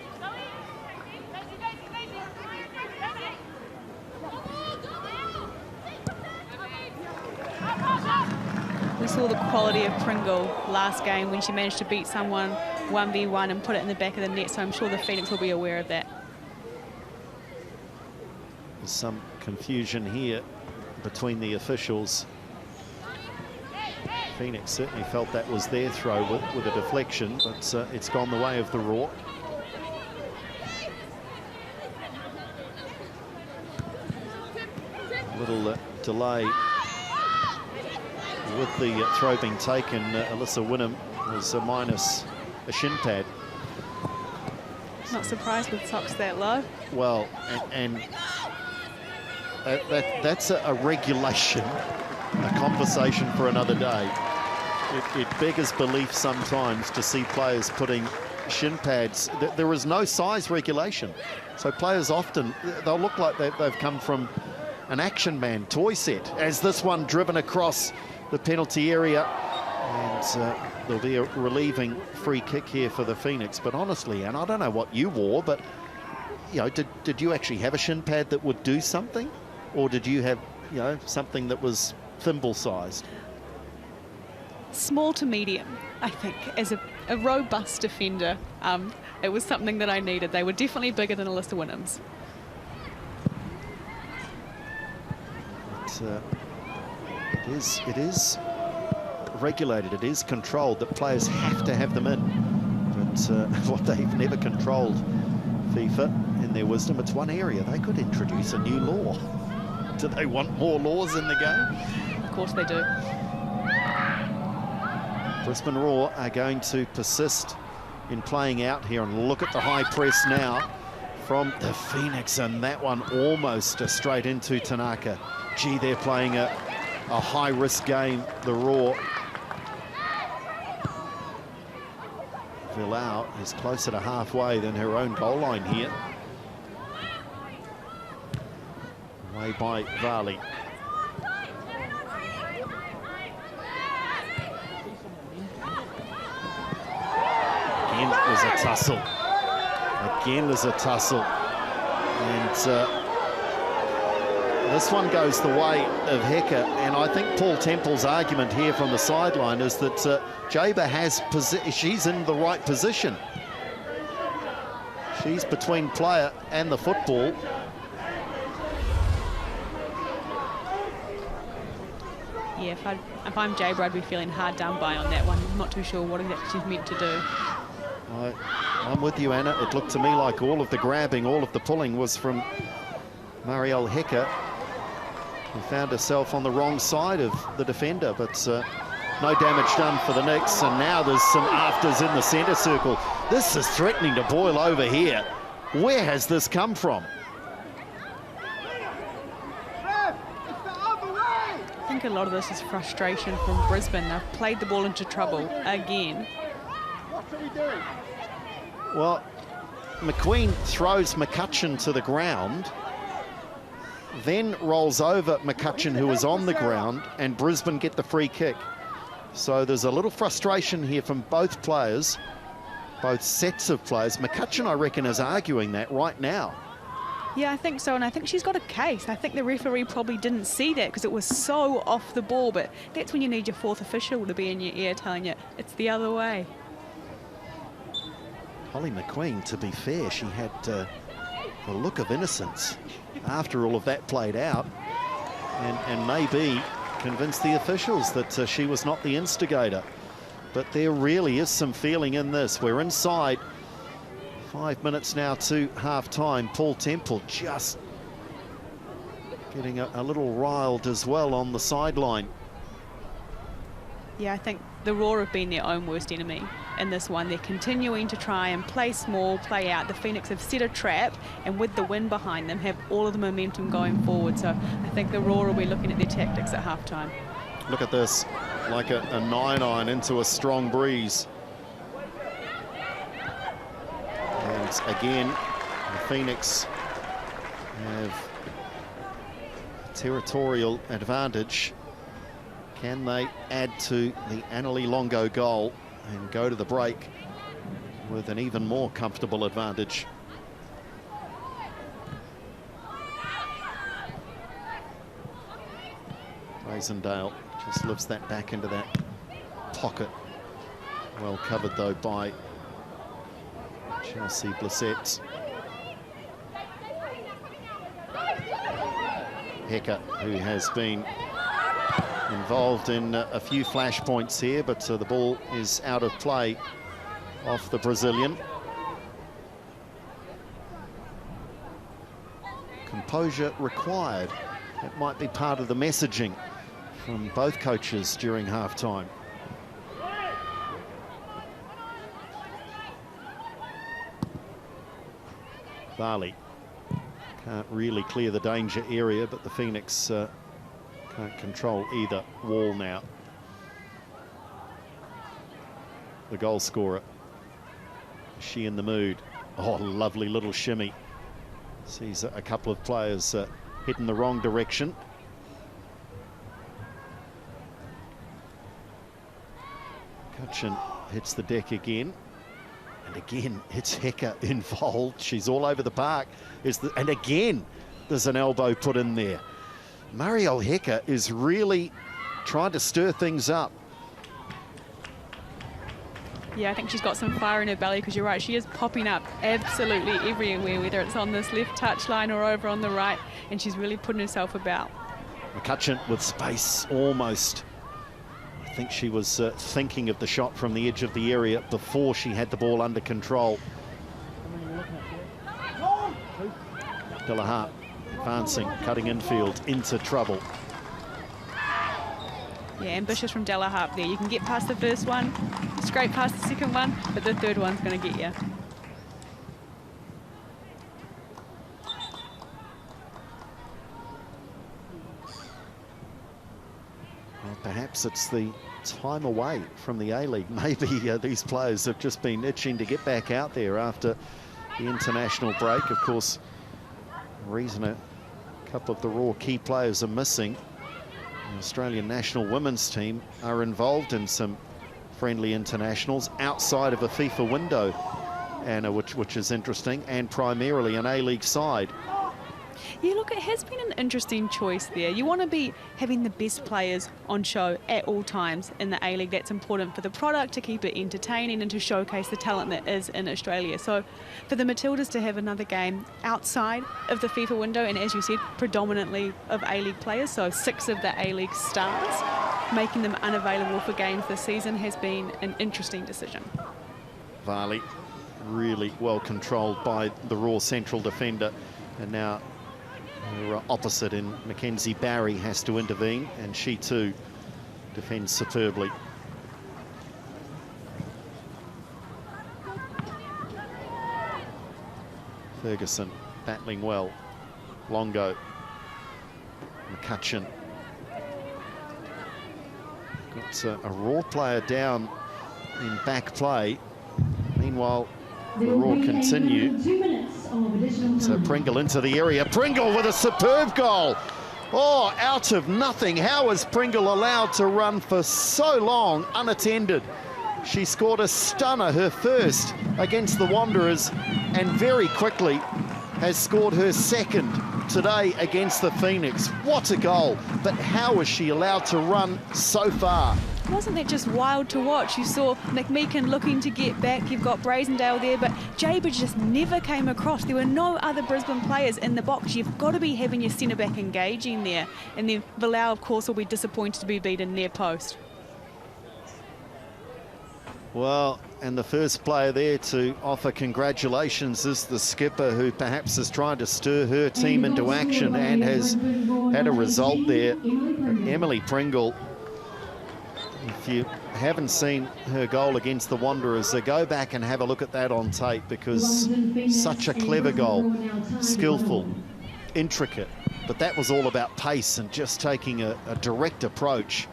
We saw the quality of Pringle last game when she managed to beat someone 1v1 and put it in the back of the net, so I'm sure the Phoenix will be aware of that. There's some confusion here between the officials. Phoenix certainly felt that was their throw with a deflection, but it's gone the way of the Raw. A little delay with the throw being taken. Alyssa Wynnum was minus a shin pad. Not surprised with socks that low. Well, and that's a regulation, a conversation for another day. It beggars belief sometimes to see players putting shin pads. There is no size regulation, so players often, they'll look like they've come from an Action Man toy set, as this one driven across the penalty area, and there'll be a relieving free kick here for the Phoenix. But honestly, and I don't know what you wore, but you know, did you actually have a shin pad that would do something, or did you have, you know, something that was thimble sized? Small to medium, I think, as a robust defender. It was something that I needed. They were definitely bigger than Alyssa Wynnum's. It is regulated, it is controlled, that players have to have them in. But what they've never controlled, FIFA, in their wisdom, it's one area. They could introduce a new law. Do they want more laws in the game? Of course they do. Brisbane Raw are going to persist in playing out here, and look at the high press now from the Phoenix, and that one almost straight into Tanaka. Gee, they're playing a high-risk game, the Raw. Villau is closer to halfway than her own goal line here. Away by Varley. Again, there's a tussle. Again, there's a tussle. And this one goes the way of Hecker, and I think Paul Temple's argument here from the sideline is that Jaber she's in the right position. She's between player and the football. Yeah, if I'm Jaber, I'd be feeling hard done by on that one. I'm not too sure what exactly she's meant to do. I'm with you, Anna. It looked to me like all of the grabbing, all of the pulling was from Marielle Hecker. She found herself on the wrong side of the defender, but no damage done for the Knicks. And now there's some afters in the centre circle. This is threatening to boil over here. Where has this come from? I think a lot of this is frustration from Brisbane. They've played the ball into trouble again. Well, McQueen throws McCutcheon to the ground, then rolls over McCutcheon, who is on the ground, and Brisbane get the free kick. So there's a little frustration here from both players, both sets of players. McCutcheon, I reckon, is arguing that right now. Yeah, I think so, and I think she's got a case. I think the referee probably didn't see that because it was so off the ball, but that's when you need your fourth official to be in your ear telling you it's the other way. Holly McQueen, to be fair, she had a look of innocence after all of that played out, and maybe convinced the officials that she was not the instigator. But there really is some feeling in this. We're inside 5 minutes now to half-time. Paul Temple just getting a little riled as well on the sideline. Yeah, I think the Roar have been their own worst enemy in this one. They're continuing to try and play small, play out. The Phoenix have set a trap, and with the wind behind them, have all of the momentum going forward. So I think the Roar will be looking at their tactics at halftime. Look at this, like a 9-iron into a strong breeze. And again, the Phoenix have territorial advantage. Can they add to the Annalie Longo goal and go to the break with an even more comfortable advantage? Razendale just lifts that back into that pocket. Well covered, though, by Chelsea Blissett. Hecker, who has been involved in a few flashpoints here, but the ball is out of play off the Brazilian. Composure required. That might be part of the messaging from both coaches during halftime. Varley can't really clear the danger area, but the Phoenix can't control either wall now. The goal scorer, is she in the mood? Oh, lovely little shimmy. Sees a couple of players heading the wrong direction. Cutchin hits the deck again. And again, it's Hecker involved. She's all over the park. And again, there's an elbow put in there. Marielle Hecker is really trying to stir things up. Yeah, I think she's got some fire in her belly, because you're right, she is popping up absolutely everywhere, whether it's on this left touchline or over on the right, and she's really putting herself about. McCutcheon with space almost. I think she was thinking of the shot from the edge of the area before she had the ball under control. Delahaye advancing, cutting infield, into trouble. Yeah, ambitious from Delahaye there. You can get past the first one, scrape past the second one, but the third one's going to get you. Well, perhaps it's the time away from the A-League. Maybe these players have just been itching to get back out there after the international break. Of course, the reason a couple of the Raw key players are missing, the Australian national women's team are involved in some friendly internationals outside of a FIFA window, Anna, which is interesting, and primarily an A-League side. Yeah, look, it has been an interesting choice there. You want to be having the best players on show at all times in the A-League. That's important for the product, to keep it entertaining and to showcase the talent that is in Australia. So for the Matildas to have another game outside of the FIFA window, and as you said, predominantly of A-League players, so 6 of the A-League stars, making them unavailable for games this season has been an interesting decision. Varley really well controlled by the Raw central defender, and now Her opposite in Mackenzie Barry has to intervene, and she too defends superbly. Ferguson battling well. Longo. McCutcheon. Got a Raw player down in back play. Meanwhile, the Raw continue. So Pringle into the area. Pringle with a superb goal. Oh, out of nothing. How is Pringle allowed to run for so long unattended? She scored a stunner, her first against the Wanderers, and very quickly has scored her second today against the Phoenix. What a goal, but how was she allowed to run so far? Wasn't that just wild to watch? You saw McMeekin looking to get back, you've got Brazendale there, but Jabridge just never came across. There were no other Brisbane players in the box. You've got to be having your centre-back engaging there. And then Villau, of course, will be disappointed to be beaten near post. Well, and the first player there to offer congratulations is the skipper, who perhaps is trying to stir her team into action and has had a result there. Emily Pringle, if you haven't seen her goal against the Wanderers, go back and have a look at that on tape, because such a clever goal, skillful, intricate, but that was all about pace and just taking a direct approach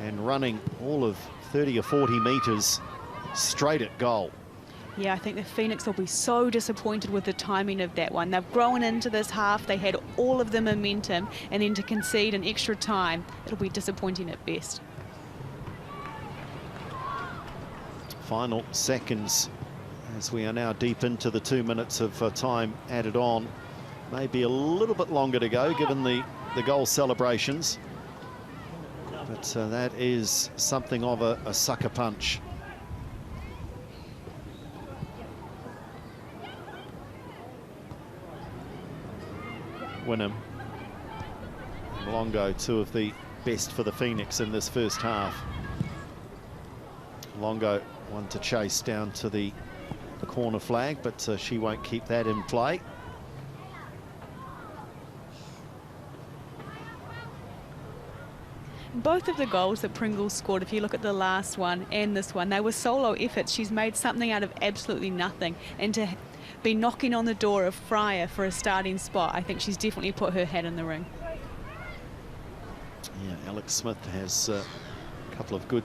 and running all of 30 or 40 metres straight at goal. Yeah, I think the Phoenix will be so disappointed with the timing of that one. They've grown into this half, they had all of the momentum, and then to concede an extra time, it'll be disappointing at best. Final seconds as we are now deep into the 2 minutes of time added on. Maybe a little bit longer to go given the goal celebrations. But that is something of a sucker punch. Wynnum and Longo, two of the best for the Phoenix in this first half. Longo, one to chase down to the corner flag, but she won't keep that in play. Both of the goals that Pringle scored, if you look at the last one and this one, they were solo efforts. She's made something out of absolutely nothing. And to be knocking on the door of Fryer for a starting spot, I think she's definitely put her hat in the ring. Yeah, Alex Smith has a couple of good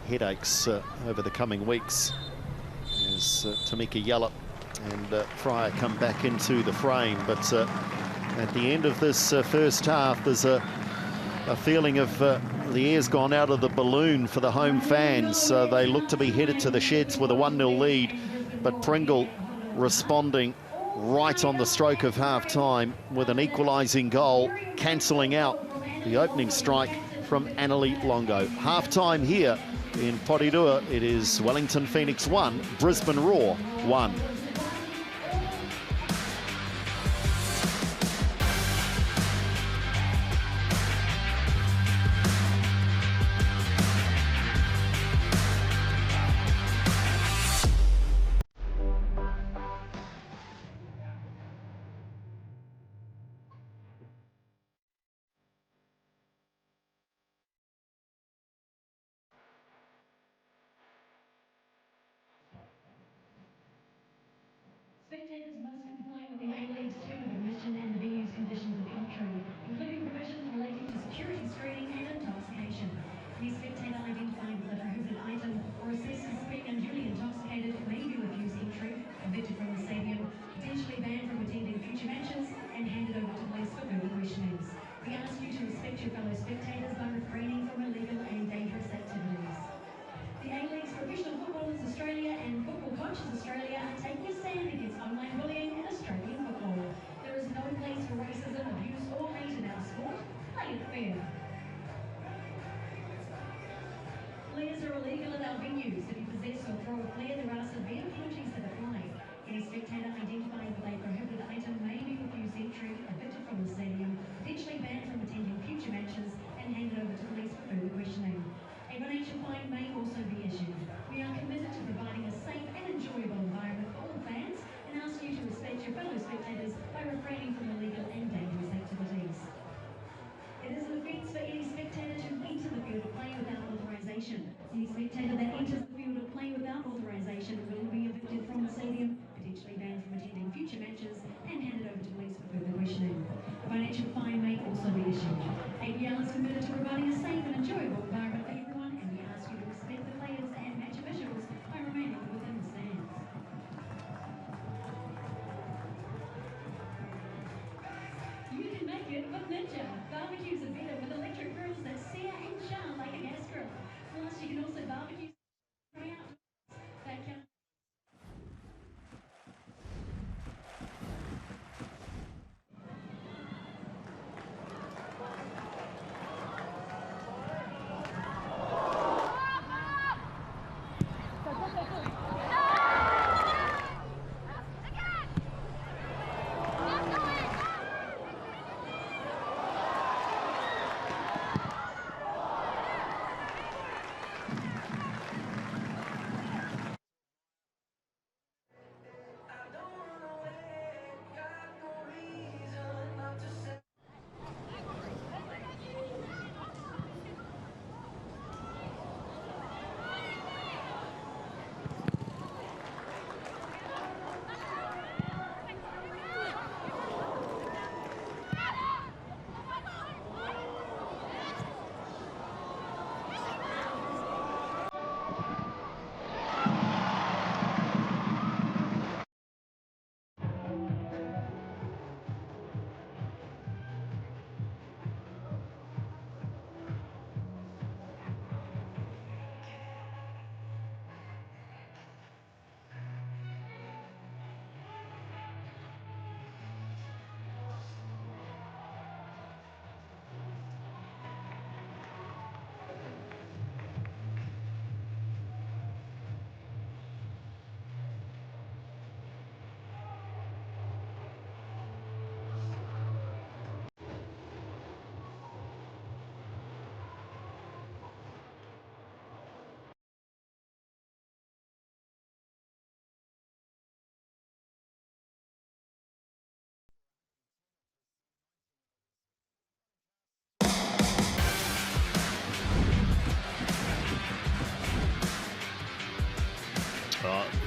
headaches over the coming weeks as Tamika Yallop and Fryer come back into the frame. But at the end of this first half, there's a feeling of the air's gone out of the balloon for the home fans. They look to be headed to the sheds with a 1-0 lead, but Pringle responding right on the stroke of half-time with an equalising goal, cancelling out the opening strike from Annalie Longo. Half-time here in Porirua, it is Wellington Phoenix 1, Brisbane Roar 1. Spectators must comply with the A-League's term of admission and the venue's conditions of entry, including provisions relating to security screening and intoxication. Any spectator identified with a prohibited item or assessed as being unduly intoxicated may be refused entry, evicted from the stadium, potentially banned from attending future matches, and handed over to police for further questionings. We ask you to respect your fellow spectators by refraining from illegal and dangerous activities. The A-League's Professional Footballers Australia and Football Coaches Australia are taking a stand against online bullying in Australian football. There is no place for racism, abuse or hate in our sport. Play it fair. Flares are illegal at our venues. If you possess or throw a flare, there are severe penalties that apply. Any spectator identified with a prohibited item may be refused entry, evicted from the stadium, potentially banned from attending future matches, and handed over to police for further questioning. A financial fine may also be issued. We are committed to providing a safe and enjoyable environment for all fans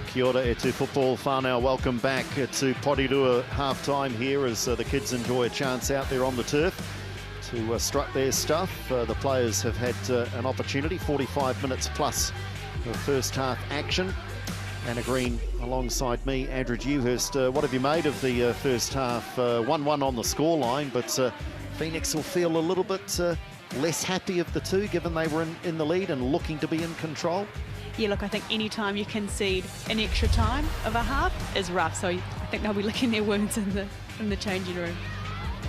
Kia ora e te football whānau. Welcome back to Porirua half-time here as the kids enjoy a chance out there on the turf to strut their stuff. The players have had an opportunity, 45 minutes plus of first half action. Anna Green alongside me, Andrew Dewhurst. What have you made of the first half? 1-1 on the scoreline, but Phoenix will feel a little bit less happy of the two, given they were in the lead and looking to be in control. Yeah, look, I think any time you concede an extra time of a half is rough. So I think they'll be licking their wounds in the changing room.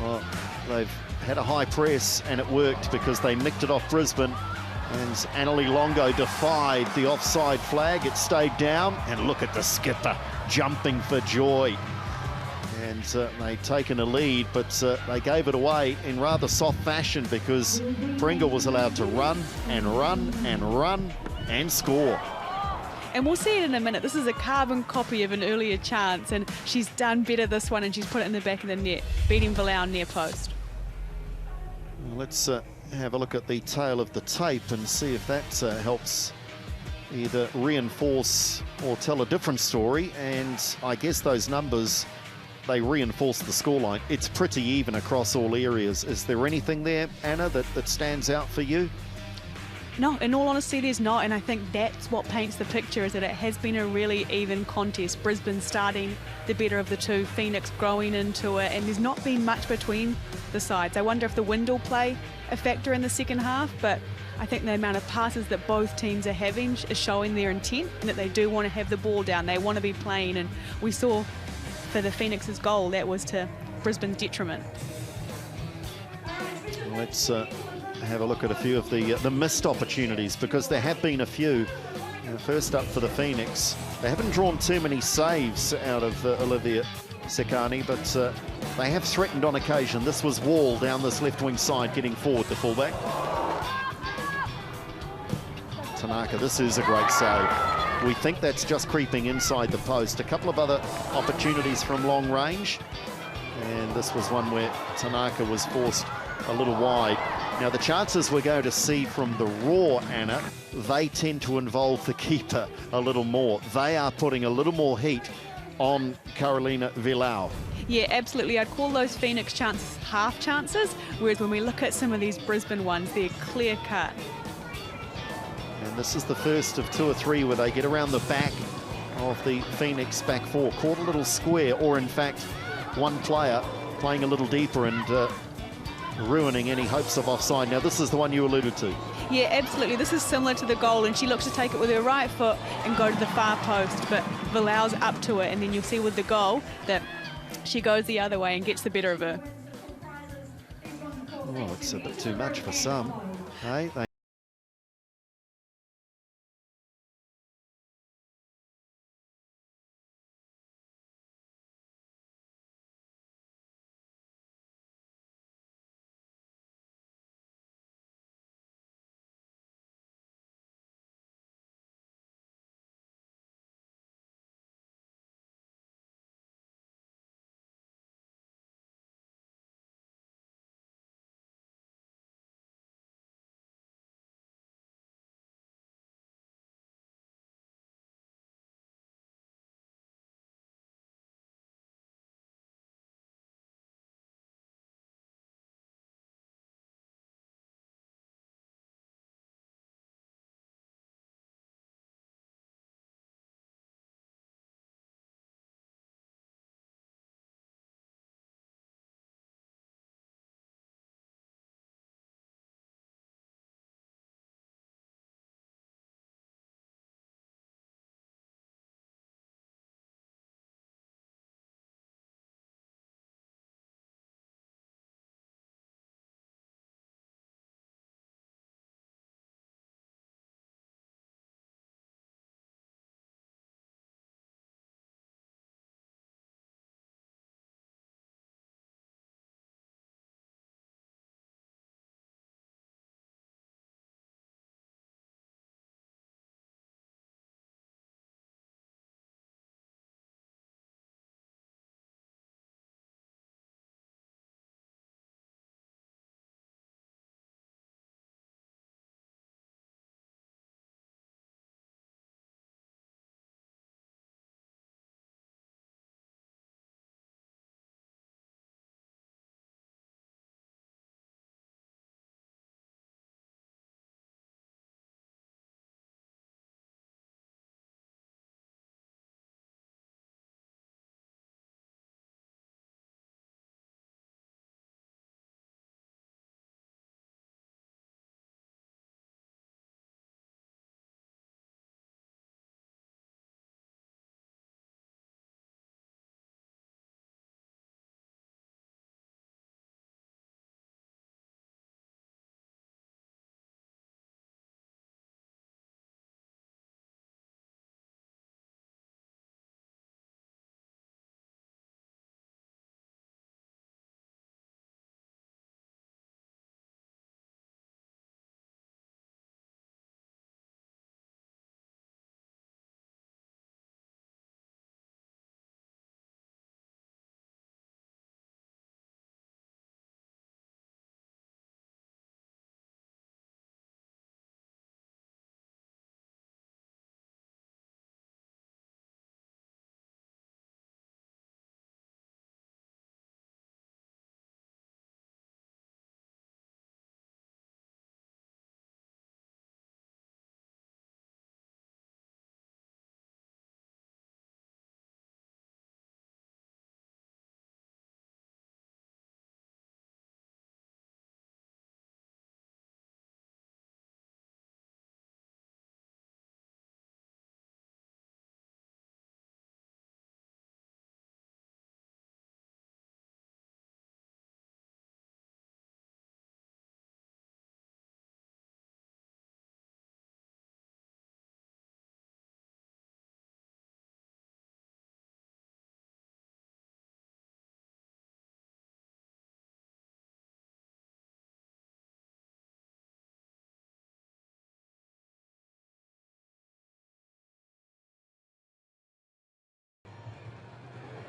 Well, they've had a high press and it worked because they nicked it off Brisbane. And Annalie Longo defied the offside flag. It stayed down, and look at the skipper jumping for joy. And they'd taken a lead, but they gave it away in rather soft fashion because Pringle was allowed to run and run and run and score. And we'll see it in a minute. This is a carbon copy of an earlier chance, and she's done better this one, and she's put it in the back of the net, beating Villau near post. Well, let's have a look at the tail of the tape and see if that helps either reinforce or tell a different story. And I guess those numbers, they reinforce the scoreline. It's pretty even across all areas. Is there anything there, Anna, that stands out for you? No, in all honesty, there's not, and I think that's what paints the picture, is that it has been a really even contest. Brisbane starting the better of the two, Phoenix growing into it, and there's not been much between the sides. I wonder if the wind will play a factor in the second half, but I think the amount of passes that both teams are having is showing their intent and that they do want to have the ball down. They want to be playing, and we saw for the Phoenix's goal, that was to Brisbane's detriment. Let's have a look at a few of the missed opportunities, because there have been a few. First up for the Phoenix, they haven't drawn too many saves out of Olivia Sekani, but they have threatened on occasion. This was Wall down this left wing side getting forward, the fullback. Tanaka, this is a great save. We think that's just creeping inside the post. A couple of other opportunities from long range, and this was one where Tanaka was forced a little wide. Now, the chances we're going to see from the Raw, Anna, they tend to involve the keeper a little more. They are putting a little more heat on Carolina Villau. Yeah, absolutely. I'd call those Phoenix chances half chances, whereas when we look at some of these Brisbane ones, they're clear cut. And this is the first of two or three where they get around the back of the Phoenix back four, caught a little square, or in fact, one player playing a little deeper and ruining any hopes of offside. Now, this is the one you alluded to. Yeah, absolutely. This is similar to the goal, and she looks to take it with her right foot and go to the far post, but Villau's up to it, and then you'll see with the goal that she goes the other way and gets the better of her. Oh, it's a bit too much for some. Hey,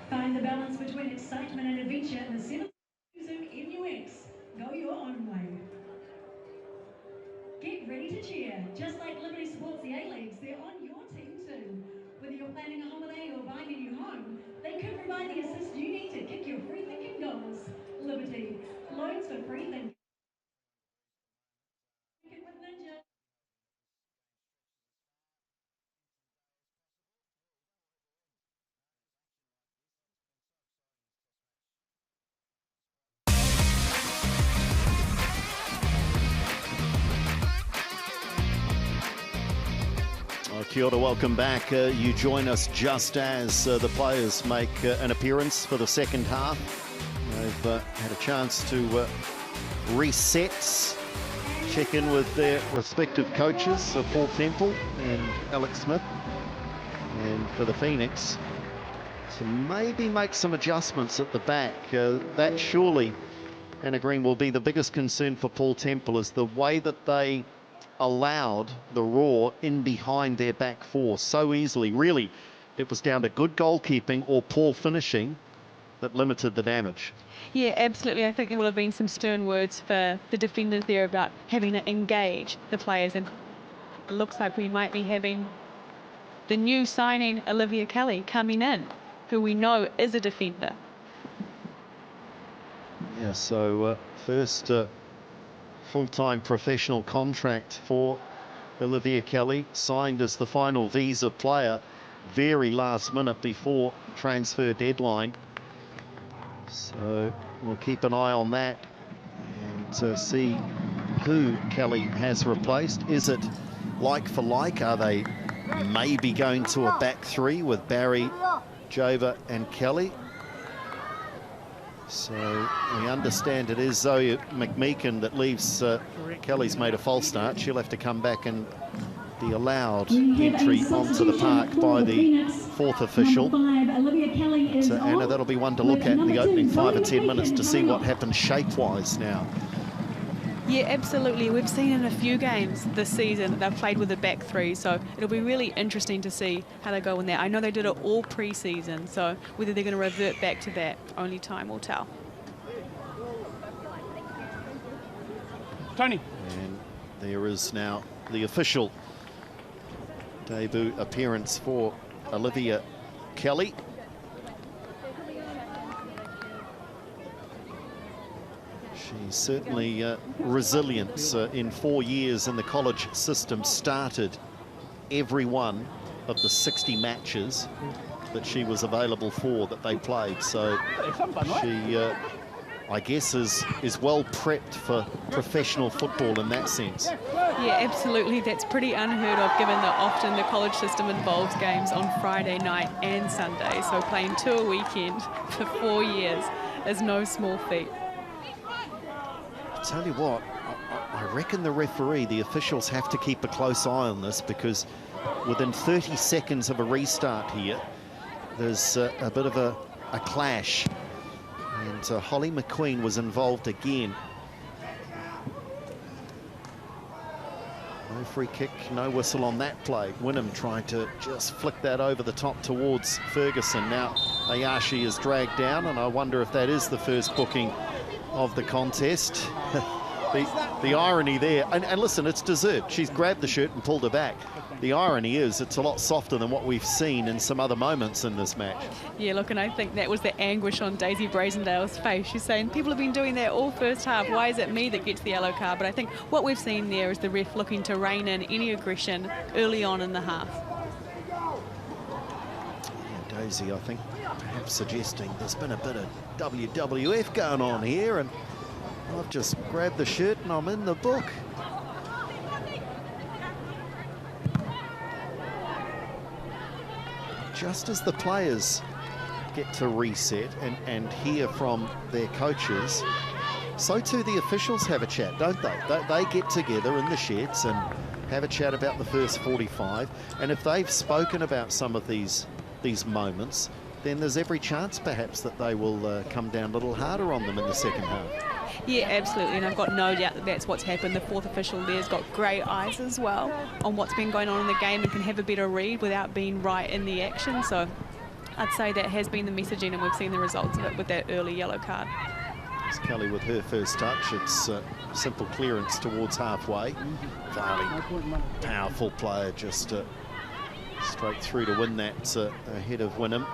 Find the balance between excitement and adventure in the 7th Music MUX. Go your own way. Get ready to cheer. Just like Liberty supports the A-Leagues, they're on your team too. Whether you're planning a holiday or buying a new home, they could provide the assist you need to kick your free thinking goals. Liberty, loans for free thinking. With Ninja. Kia ora, welcome back. You join us just as the players make an appearance for the second half. They've had a chance to reset, check in with their respective coaches, Paul Temple and Alex Smith. And for the Phoenix, to maybe make some adjustments at the back. That surely, Anna Green, will be the biggest concern for Paul Temple, is the way that they allowed the Raw in behind their back four so easily. Really, it was down to good goalkeeping or poor finishing that limited the damage. Yeah, absolutely. I think there will have been some stern words for the defenders there about having to engage the players, and it looks like we might be having the new signing Olivia Kelly coming in, who we know is a defender. Yeah, so first full-time professional contract for Olivia Kelly, signed as the final visa player very last minute before transfer deadline. So we'll keep an eye on that and see who Kelly has replaced. Is it like for like? Are they maybe going to a back three with Barry, Jova and Kelly? So we understand it is Zoe McMeekin that leaves. Kelly's made a false start. She'll have to come back and be allowed entry onto the park by the fourth official. So Anna, that'll be one to look at in the opening 5 or 10 minutes to see what happens shape-wise now. Yeah, absolutely. We've seen in a few games this season that they've played with a back three, so it'll be really interesting to see how they go in there. I know they did it all pre-season, so whether they're going to revert back to that, only time will tell. Tony. And there is now the official debut appearance for Olivia Kelly. She's certainly resilience. In 4 years in the college system, started every one of the 60 matches that she was available for, that they played. So she, I guess, is well prepped for professional football in that sense. Yeah, absolutely. That's pretty unheard of, given that often the college system involves games on Friday night and Sunday. So playing 2 a weekend for 4 years is no small feat. Tell you what, I reckon the referee, the officials have to keep a close eye on this, because within 30 seconds of a restart here, there's a bit of a clash. And Holly McQueen was involved again. No free kick, no whistle on that play. Wynnum tried to just flick that over the top towards Ferguson. Now Ayashi is dragged down, and I wonder if that is the first booking of the contest. the irony there, and listen, it's deserved. She's grabbed the shirt and pulled her back. The irony is it's a lot softer than what we've seen in some other moments in this match. Yeah, look, and I think that was the anguish on Daisy Brazendale's face. She's saying, people have been doing that all first half. Why is it me that gets the yellow card? But I think what we've seen there is the ref looking to rein in any aggression early on in the half. Yeah, Daisy, I think, perhaps suggesting there's been a bit of WWF going on here, and I've just grabbed the shirt and I'm in the book. Just as the players get to reset and hear from their coaches, so too the officials have a chat, don't they? They get together in the sheds and have a chat about the first 45, and if they've spoken about some of these moments, then there's every chance perhaps that they will come down a little harder on them in the second half. Yeah, absolutely, and I've got no doubt that that's what's happened. The fourth official there's got great eyes as well on what's been going on in the game and can have a better read without being right in the action. So I'd say that has been the messaging, and we've seen the results of it with that early yellow card. It's Kelly with her first touch. It's simple clearance towards halfway. Varley, powerful player, just straight through to win that ahead of Wynnum.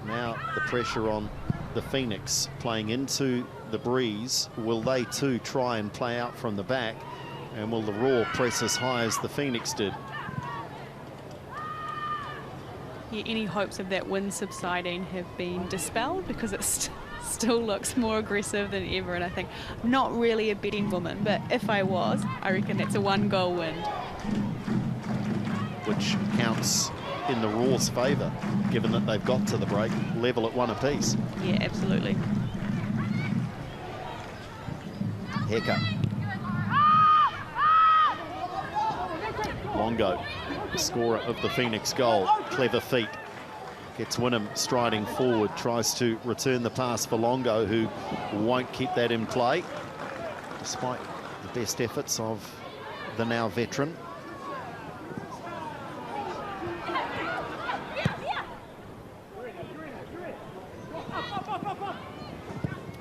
Now the pressure on the Phoenix playing into the breeze. Will they too try and play out from the back? And will the Roar press as high as the Phoenix did? Yeah, any hopes of that wind subsiding have been dispelled, because it still looks more aggressive than ever. And I think, not really a betting woman, but if I was, I reckon that's a 1-goal wind. Which counts in the Roar's favour, given that they've got to the break level at 1 apiece. Yeah, absolutely. Hecker. Longo, the scorer of the Phoenix goal. Clever feet. Gets Wynnum striding forward, tries to return the pass for Longo, who won't keep that in play, despite the best efforts of the now veteran.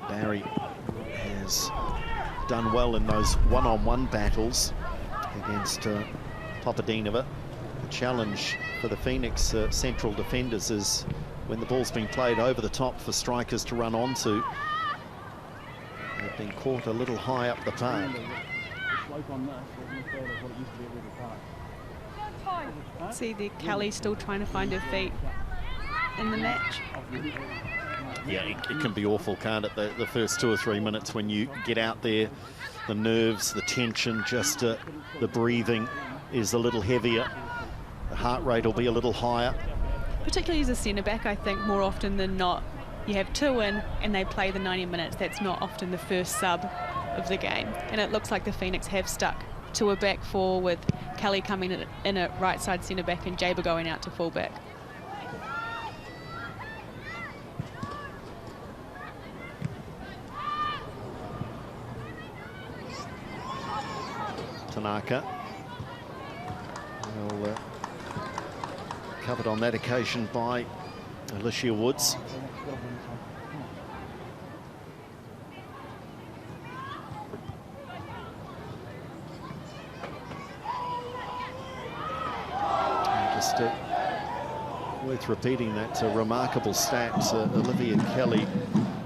Barry has done well in those one-on-one battles against Popadinova. The challenge for the Phoenix central defenders is when the ball's been played over the top for strikers to run onto. They've been caught a little high up the park. See there, Kelly still trying to find her feet in the match. Yeah, it can be awful, can't it? The first 2 or 3 minutes when you get out there, the nerves, the tension, just the breathing is a little heavier. The heart rate will be a little higher. Particularly as a centre-back, I think more often than not, you have 2 in and they play the 90 minutes. That's not often the first sub of the game. And it looks like the Phoenix have stuck to a back four, with Kelly coming in at right side centre-back and Jaber going out to full-back. Tanaka. Well, covered on that occasion by Alicia Woods. Just worth repeating that remarkable stat. Olivia Kelly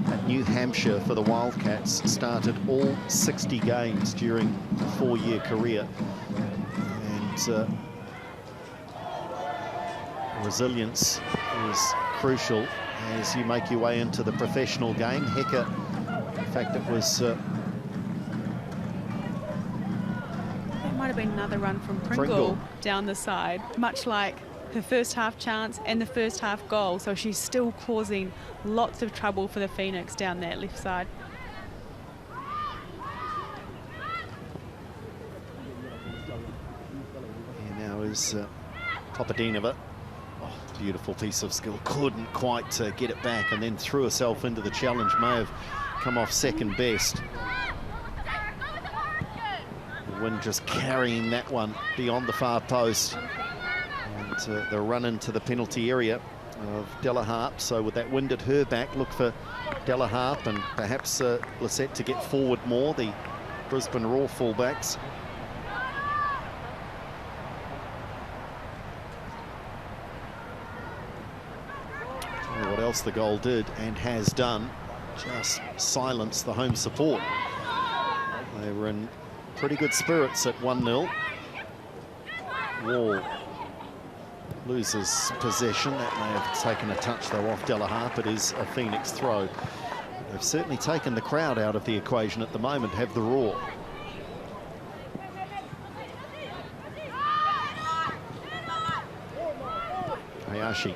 at New Hampshire for the Wildcats started all 60 games during a 4-year career. And resilience is crucial as you make your way into the professional game. Hecker, in fact, it was... It might have been another run from Pringle down the side, much like her first half chance and the first half goal. So she's still causing lots of trouble for the Phoenix down that left side. Here now is Popadinova. Oh, beautiful piece of skill. Couldn't quite get it back, and then threw herself into the challenge. May have come off second best. The wind just carrying that one beyond the far post. And the run into the penalty area of Della Harp. So with that wind at her back, look for Della Harp and perhaps Lisette to get forward more, the Brisbane Roar fullbacks. What else the goal did and has done, just silence the home support. They were in pretty good spirits at 1-0. Wall loses possession. That may have taken a touch though off Della Harp. It is a Phoenix throw. They've certainly taken the crowd out of the equation at the moment, have the Roar. Hayashi.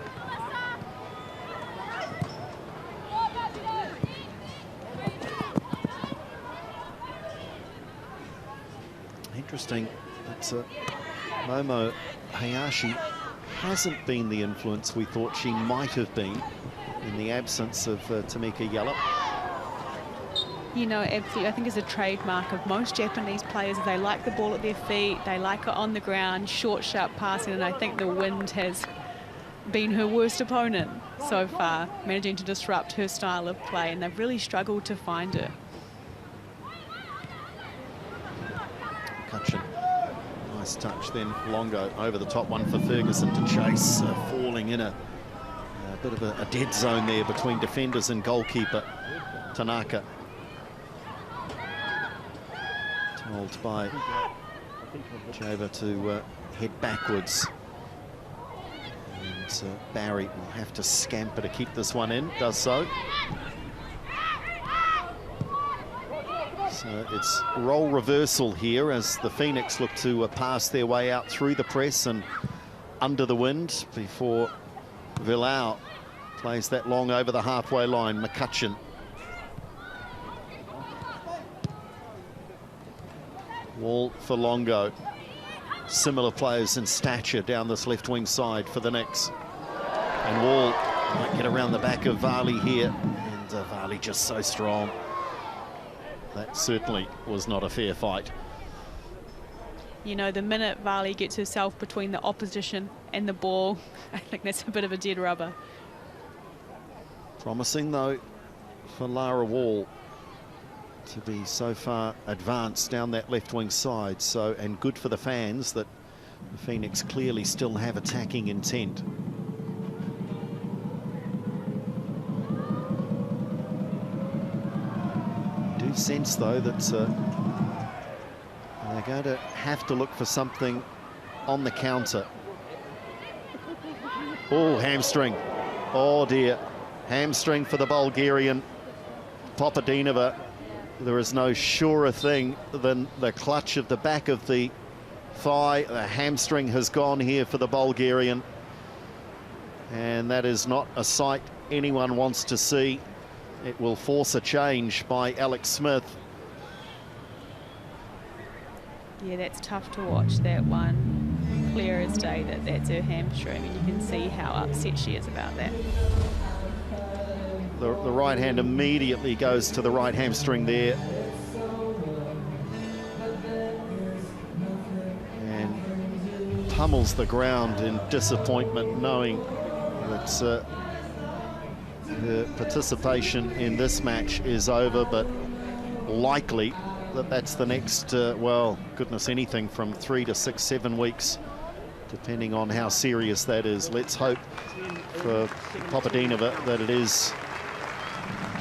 Interesting. It's Momo Hayashi hasn't been the influence we thought she might have been in the absence of Tamika Yallop. You know, absolutely. I think it's a trademark of most Japanese players. They like the ball at their feet. They like it on the ground, short, sharp passing. And I think the wind has been her worst opponent so far, managing to disrupt her style of play. And they've really struggled to find her. Cutchin. Nice touch then. Longo over the top one for Ferguson to chase. Falling in a bit of a dead zone there between defenders and goalkeeper Tanaka. Told by Java to head backwards. And Barry will have to scamper to keep this one in. Does so. So it's role reversal here as the Phoenix look to pass their way out through the press and under the wind before Villau plays that long over the halfway line. McCutcheon. Wall for Longo. Similar players in stature down this left wing side for the Knicks. And Wall might get around the back of Varley here. And Varley just so strong. That certainly was not a fair fight. You know, the minute Varley gets herself between the opposition and the ball, I think that's a bit of a dead rubber. Promising, though, for Lara Wall to be so far advanced down that left wing side. So, and good for the fans that the Phoenix clearly still have attacking intent. Do sense, though, that they're going to have to look for something on the counter. Oh, hamstring. Oh, dear. Hamstring for the Bulgarian Papadinova. There is no surer thing than the clutch of the back of the thigh. The hamstring has gone here for the Bulgarian. And that is not a sight anyone wants to see. It will force a change by Alex Smith. Yeah, that's tough to watch, that one. Clear as day that that's her hamstring, and you can see how upset she is about that. The right hand immediately goes to the right hamstring there. And pummels the ground in disappointment, knowing that her participation in this match is over, but likely that that's the next, well, goodness, anything from 3 to 6, 7 weeks, depending on how serious that is. Let's hope for Papadinova that it is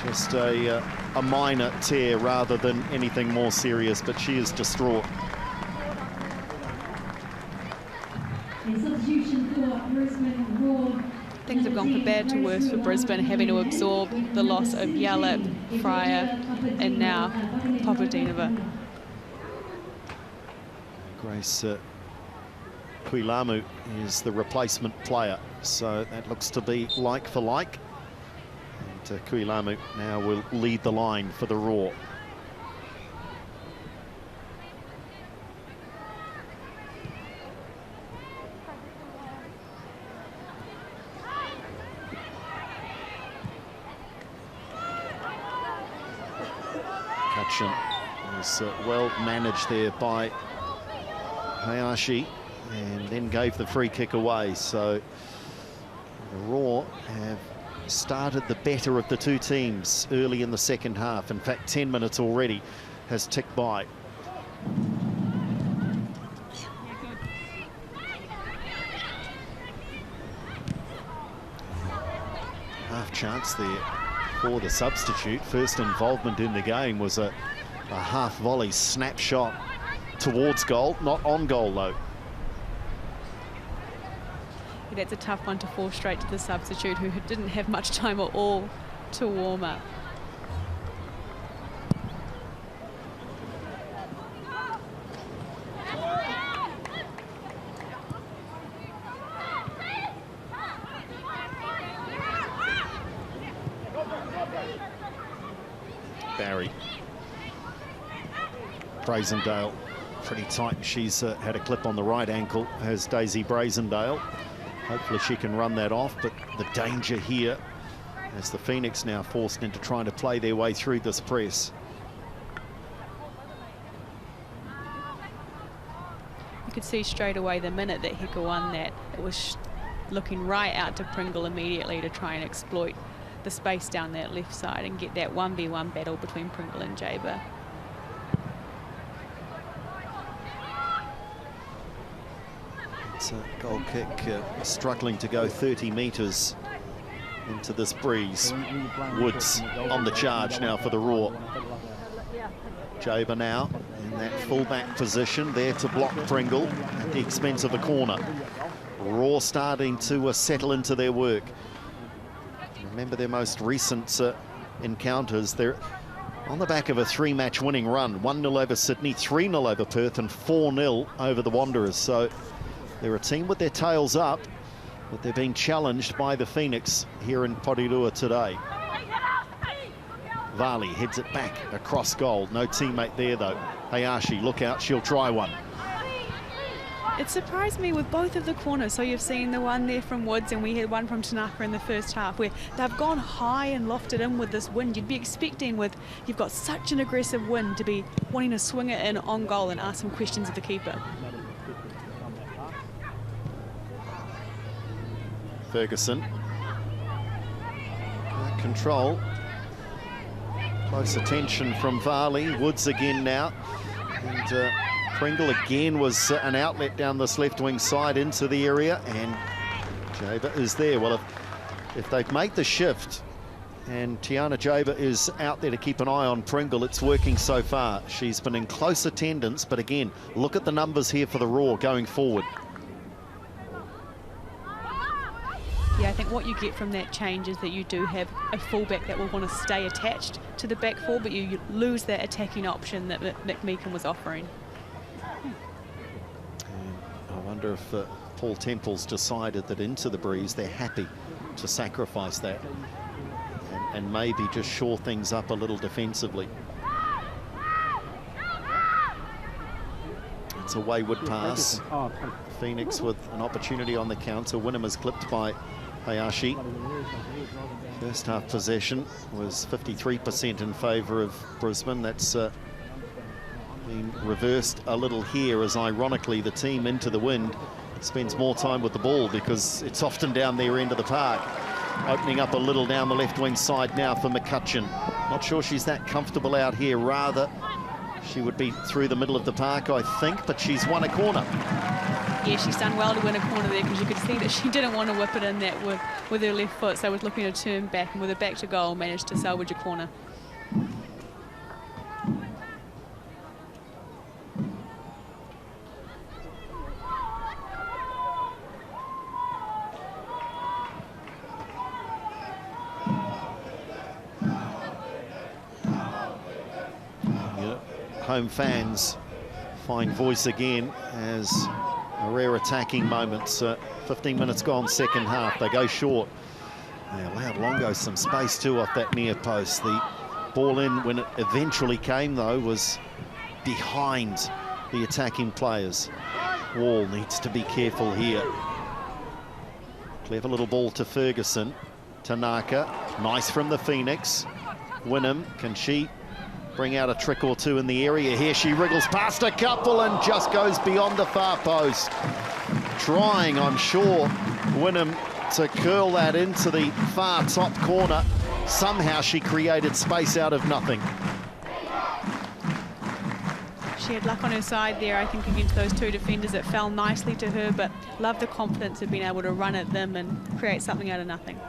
just a minor tear rather than anything more serious, but she is distraught. Things have gone from bad to worse for Brisbane, having to absorb the loss of Yallop, Fryer, and now Papadinova. Grace Kuilamu is the replacement player, so that looks to be like for like. And Kuilamu now will lead the line for the Raw. Cutchin was well managed there by Hayashi and then gave the free kick away. So the Raw have started the better of the two teams early in the second half. In fact, 10 minutes already has ticked by. Half chance there for the substitute. First involvement in the game was a half volley snapshot towards goal, not on goal though. Yeah, that's a tough one to fall straight to the substitute, who didn't have much time at all to warm up. Barry. Brazendale, pretty tight. She's had a clip on the right ankle, has Daisy Brazendale. Hopefully she can run that off, but the danger here as the Phoenix now forced into trying to play their way through this press. You could see straight away the minute that Heka won that, it was looking right out to Pringle immediately to try and exploit the space down that left side and get that 1v1 battle between Pringle and Jaber. It's a goal kick struggling to go 30 metres into this breeze. Woods on the charge now for the Roar. Jaber now in that full-back position there to block Pringle at the expense of a corner. Roar starting to settle into their work. Remember their most recent encounters. They're on the back of a 3-match winning run. 1-0 over Sydney, 3-0 over Perth and 4-0 over the Wanderers. So they're a team with their tails up, but they're being challenged by the Phoenix here in Porirua today. Varley heads it back across goal. No teammate there though. Hayashi, look out, she'll try one. It surprised me with both of the corners. So you've seen the one there from Woods and we had one from Tanaka in the first half where they've gone high and lofted in with this wind. You'd be expecting with, you've got such an aggressive wind to be wanting to swing it in on goal and ask some questions of the keeper. Ferguson. Control. Close attention from Varley. Woods again now. And Pringle again was an outlet down this left wing side into the area. And Jaber is there. Well, if they've made the shift and Tiana Jaber is out there to keep an eye on Pringle, it's working so far. She's been in close attendance. But again, look at the numbers here for the Roar going forward. Yeah, I think what you get from that change is that you do have a fullback that will want to stay attached to the back four, but you lose that attacking option that Nick Meakin was offering. And I wonder if Paul Temple's decided that into the breeze they're happy to sacrifice that and maybe just shore things up a little defensively. It's a wayward pass. Phoenix with an opportunity on the counter. Wynnum is clipped by Hayashi. First half possession was 53% in favour of Brisbane. That's been reversed a little here as ironically the team into the wind spends more time with the ball because it's often down their end of the park. Opening up a little down the left wing side now for McCutcheon. Not sure she's that comfortable out here. Rather, she would be through the middle of the park, I think, but she's won a corner. Yeah, she's done well to win a corner there because you could see that she didn't want to whip it in that with her left foot, so was looking to turn back and with her back to goal managed to salvage a corner. Home fans find voice again as a rare attacking moments. 15 minutes gone, second half. They go short. They allowed Longo some space too off that near post. The ball in when it eventually came though was behind the attacking players. Wall needs to be careful here. Clever little ball to Ferguson. Tanaka, nice from the Phoenix. Wynnum, can she bring out a trick or two in the area here? She wriggles past a couple and just goes beyond the far post. Trying, I'm sure, Wynnum to curl that into the far top corner. Somehow she created space out of nothing. She had luck on her side there, I think, against those two defenders. It fell nicely to her, but love the confidence of being able to run at them and create something out of nothing.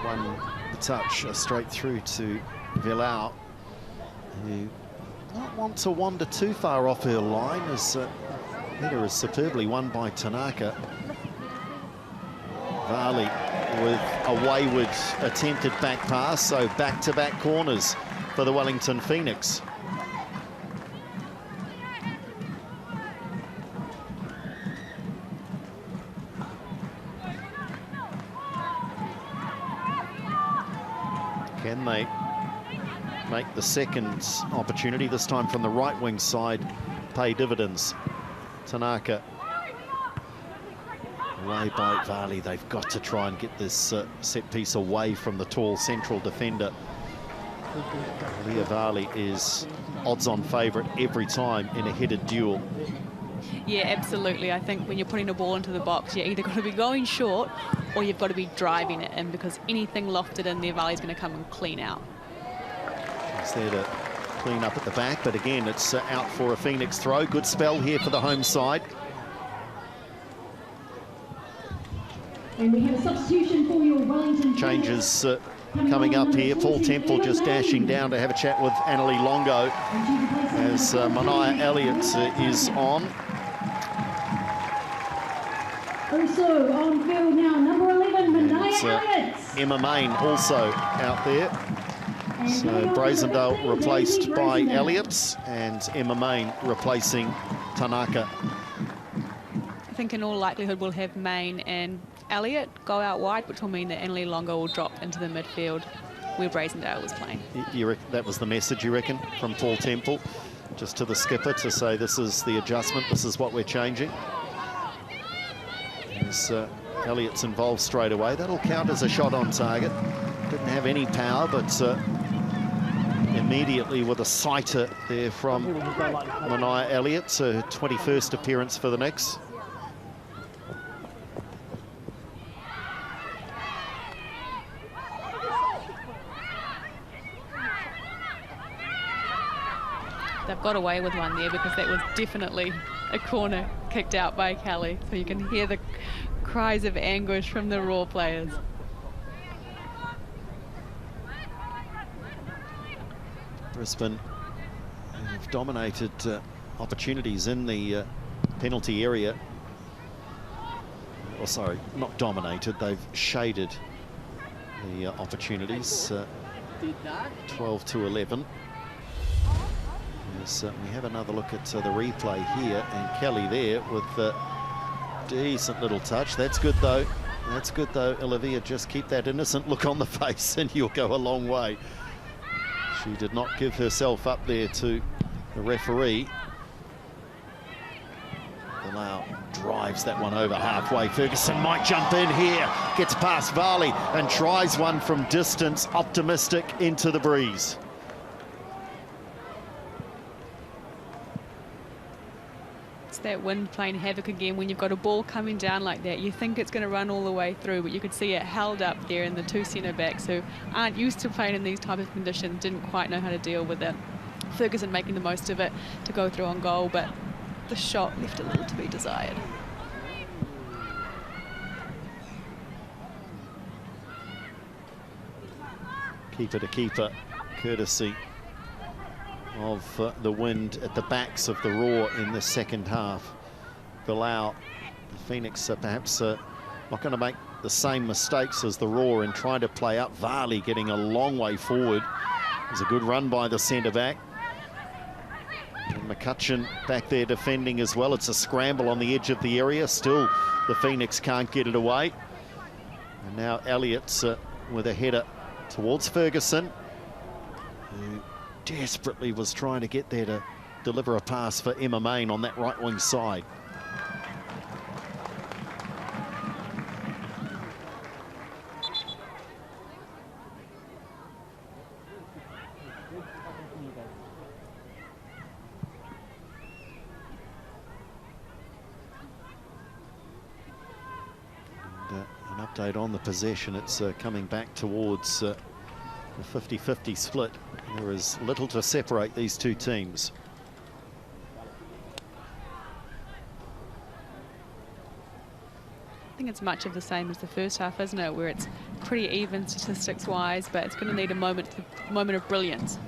One touch straight through to Villau, who don't want to wander too far off her line as header is superbly won by Tanaka. Varley with a wayward attempted back pass, so back-to-back corners for the Wellington Phoenix. Can they make the second opportunity, this time from the right wing side, pay dividends? Tanaka away by Varley. They've got to try and get this set piece away from the tall central defender. Leah Varley is odds-on favourite every time in a headed duel. Yeah, absolutely. I think when you're putting a ball into the box, you're either got to be going short or you've got to be driving it in, because anything lofted in there, Varley's going to come and clean out. It's there to clean up at the back, but again, it's out for a Phoenix throw. Good spell here for the home side. And we have a substitution for your Wellington. Changes coming up here. Paul Temple just dashing down to have a chat with Annalie Longo as Mania Elliott is on. Also on field now, number 11, Mania Elliott. Emma Main also out there. So Brazendale replaced by Elliott and Emma Main replacing Tanaka. I think in all likelihood we'll have Main and Elliott go out wide, which will mean that Annalie Longo will drop into the midfield where Brazendale was playing. That was the message, you reckon, from Paul Temple, just to the skipper to say this is the adjustment, this is what we're changing. As Elliott's involved straight away, that'll count as a shot on target. Didn't have any power, but immediately with a sighter there from Mania Elliott, her 21st appearance for the Knicks. They've got away with one there because that was definitely a corner kicked out by Kelly. So you can hear the cries of anguish from the Raw players. Brisbane have dominated opportunities in the penalty area. Well, sorry, not dominated, they've shaded the opportunities. 12 to 11. Yes, we have another look at the replay here, and Kelly there with a decent little touch. That's good though. That's good though, Olivia. Just keep that innocent look on the face and you'll go a long way. She did not give herself up there to the referee. Bilal drives that one over halfway. Ferguson might jump in here. Gets past Varley and tries one from distance. Optimistic into the breeze. That wind playing havoc again when you've got a ball coming down like that. You think it's going to run all the way through, but you could see it held up there, and the two centre backs who aren't used to playing in these type of conditions didn't quite know how to deal with it. Ferguson making the most of it to go through on goal, but the shot left a little to be desired. Keeper to keeper, courtesy of the wind at the backs of the Raw in the second half. Bilal, the Phoenix, perhaps not going to make the same mistakes as the Raw in trying to play up. Varley getting a long way forward. It was a good run by the centre-back. And McCutcheon back there defending as well. It's a scramble on the edge of the area. Still, the Phoenix can't get it away. And now Elliott's with a header towards Ferguson, who desperately was trying to get there to deliver a pass for Emma Main on that right wing side. And, an update on the possession. It's coming back towards a 50-50 split. There is little to separate these two teams. I think it's much of the same as the first half, isn't it? Where it's pretty even statistics-wise, but it's going to need a moment of brilliance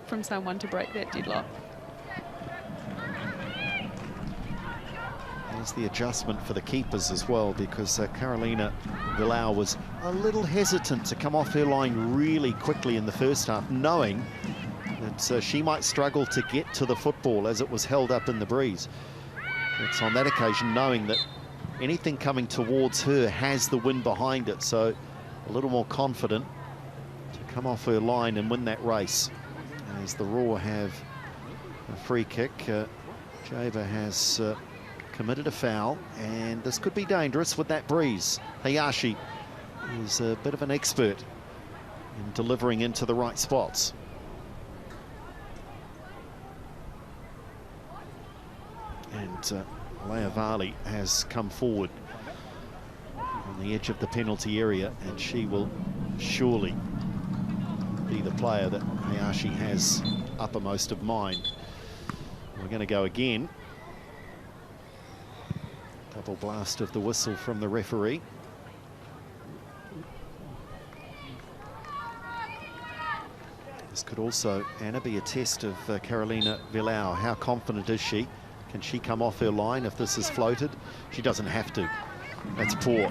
from someone to break that deadlock. There's the adjustment for the keepers as well, because Carolina Bilal was a little hesitant to come off her line really quickly in the first half, knowing that she might struggle to get to the football as it was held up in the breeze. It's on that occasion knowing that anything coming towards her has the wind behind it, so a little more confident to come off her line and win that race. As the Raw have a free kick, Jaber has committed a foul, and this could be dangerous with that breeze. Hayashi is a bit of an expert in delivering into the right spots. And Leah Varley has come forward on the edge of the penalty area, and she will surely be the player that Hayashi has uppermost of mind. We're going to go again. Double blast of the whistle from the referee. This could also, Anna, be a test of Carolina Villau. How confident is she? Can she come off her line if this is floated? She doesn't have to. That's poor.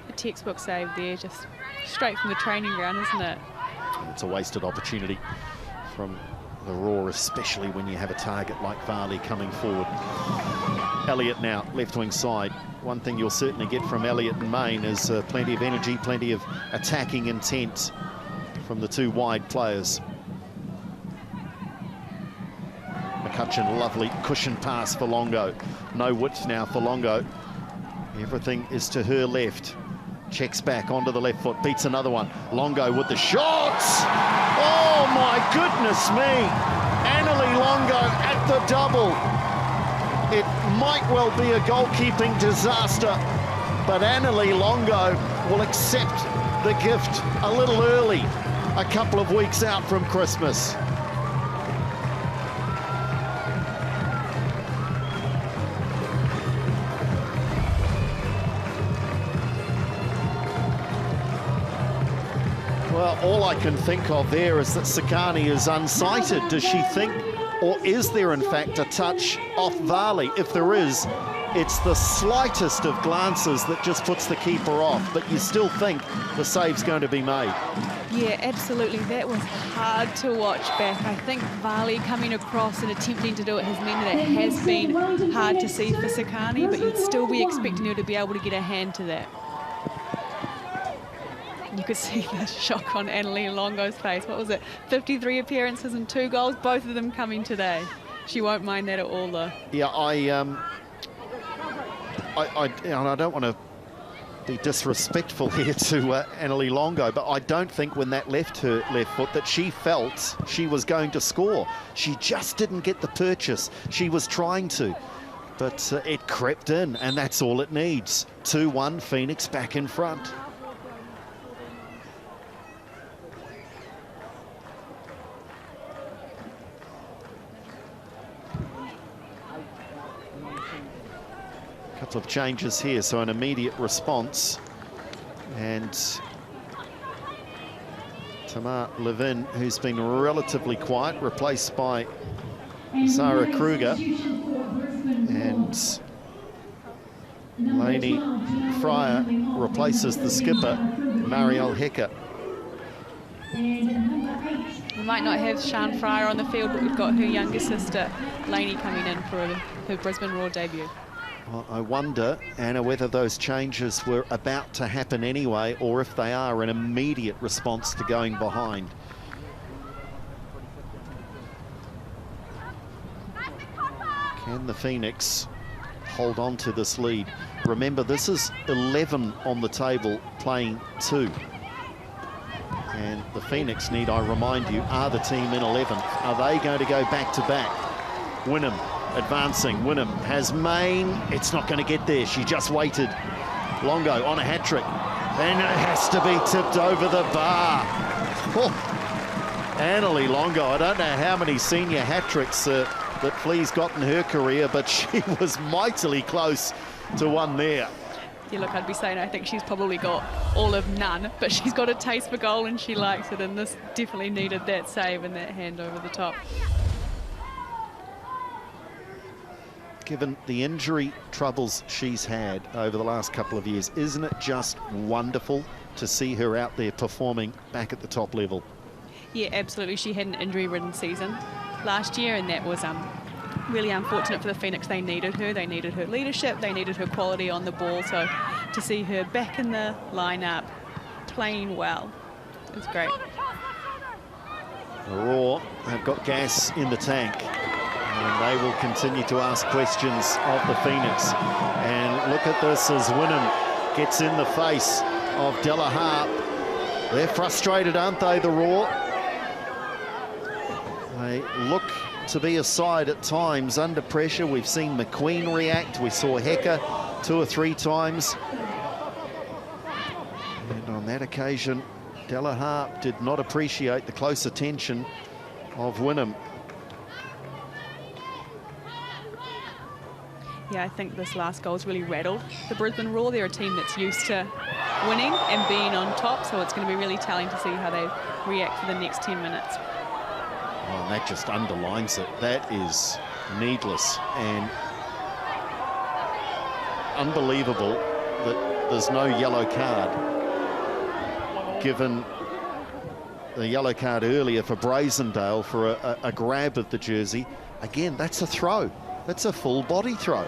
A textbook save there, just straight from the training ground, isn't it? It's a wasted opportunity from the Roar, especially when you have a target like Varley coming forward. Elliott now, left wing side. One thing you'll certainly get from Elliott and Main is plenty of energy, plenty of attacking intent from the two wide players. McCutcheon, lovely cushion pass for Longo. No width now for Longo. Everything is to her left. Checks back onto the left foot, beats another one. Longo with the shots! Oh my goodness me! Annalie Longo at the double. It might well be a goalkeeping disaster, but Annalie Longo will accept the gift a little early, a couple of weeks out from Christmas. Well, all I can think of there is that Sakani is unsighted. Does she think, or is there in fact a touch off Varley? If there is, it's the slightest of glances that just puts the keeper off, but you still think the save's going to be made. Yeah, absolutely. That was hard to watch back. I think Varley coming across and attempting to do it has meant that it has been hard to see for Sakani, but you'd still be expecting her to be able to get a hand to that. You could see the shock on Annalie Longo's face. What was it? 53 appearances and 2 goals, both of them coming today. She won't mind that at all, though. Yeah, I don't want to be disrespectful here to Annalie Longo, but I don't think when that left her left foot that she felt she was going to score. She just didn't get the purchase. She was trying to, but it crept in, and that's all it needs. 2-1, Phoenix back in front. Couple of changes here, so an immediate response, and Tamar Levin, who's been relatively quiet, replaced by Sarah Kruger, and Lainey Fryer replaces the skipper, Marielle Hecker. We might not have Sian Fryer on the field, but we've got her younger sister, Lainey, coming in for her Brisbane Roar debut. Well, I wonder, Anna, whether those changes were about to happen anyway, or if they are an immediate response to going behind. Can the Phoenix hold on to this lead? Remember, this is 11 on the table, playing 2. And the Phoenix, need I remind you, are the team in 11. Are they going to go back-to-back? Wynnum advancing. Wynnum has Main. It's not going to get there. She just waited. Longo on a hat-trick. And it has to be tipped over the bar. Oh. Annalie Longo, I don't know how many senior hat-tricks that Flea's got in her career, but she was mightily close to one there. Yeah, look, I'd be saying I think she's probably got all of none, but she's got a taste for goal and she likes it, and this definitely needed that save and that hand over the top. Given the injury troubles she's had over the last couple of years, isn't it just wonderful to see her out there performing back at the top level? Yeah, absolutely. She had an injury-ridden season last year, and that was really unfortunate for the Phoenix. They needed her. They needed her leadership. They needed her quality on the ball. So to see her back in the lineup, playing well, it's great. The Roar have got gas in the tank, and they will continue to ask questions of the Phoenix. And look at this as Wynnum gets in the face of Della Harp. They're frustrated, aren't they, the Roar? They look to be a side at times under pressure. We've seen McQueen react. We saw Hecker 2 or 3 times. And on that occasion, Delahaye did not appreciate the close attention of Wynnum. Yeah, I think this last goal's really rattled the Brisbane Roar. They're a team that's used to winning and being on top, so it's going to be really telling to see how they react for the next 10 minutes. Oh, and that just underlines it. That is needless and unbelievable that there's no yellow card, given the yellow card earlier for Brazendale for a grab of the jersey. Again, that's a throw. That's a full body throw.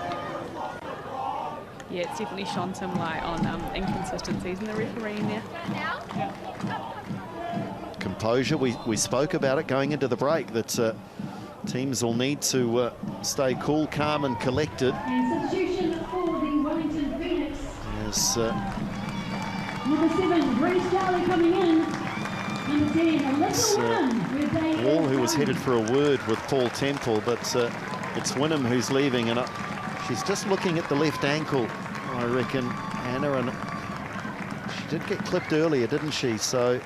Yeah, it's definitely shone some light on inconsistencies in the refereeing there. Composure, we spoke about it going into the break, that teams will need to stay cool, calm and collected. And substitution for the Wellington Phoenix. As Number 7, Grace Charlie coming in. Number 10, Alexa Wall, who was headed for a word with Paul Temple, but it's Wynnum who's leaving, and she's just looking at the left ankle, I reckon, Anna, and she did get clipped earlier, didn't she? So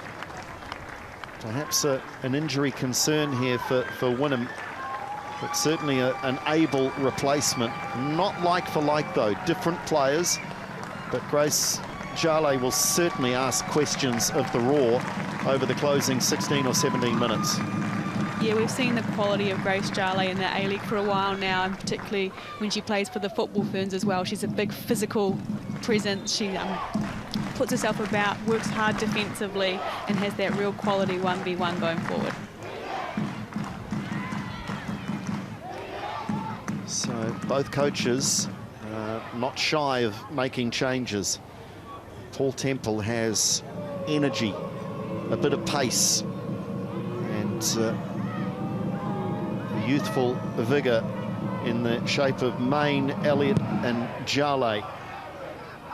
perhaps an injury concern here for Wynnum, but certainly an able replacement. Not like for like, though, different players, but Grace Charlie will certainly ask questions of the Roar over the closing 16 or 17 minutes. Yeah, we've seen the quality of Grace Charlie in the A-League for a while now, and particularly when she plays for the Football Ferns as well. She's a big physical presence. She puts herself about, works hard defensively, and has that real quality 1v1 going forward. So both coaches not shy of making changes. Paul Temple has energy, a bit of pace, and youthful vigour in the shape of Main, Elliott and Jale.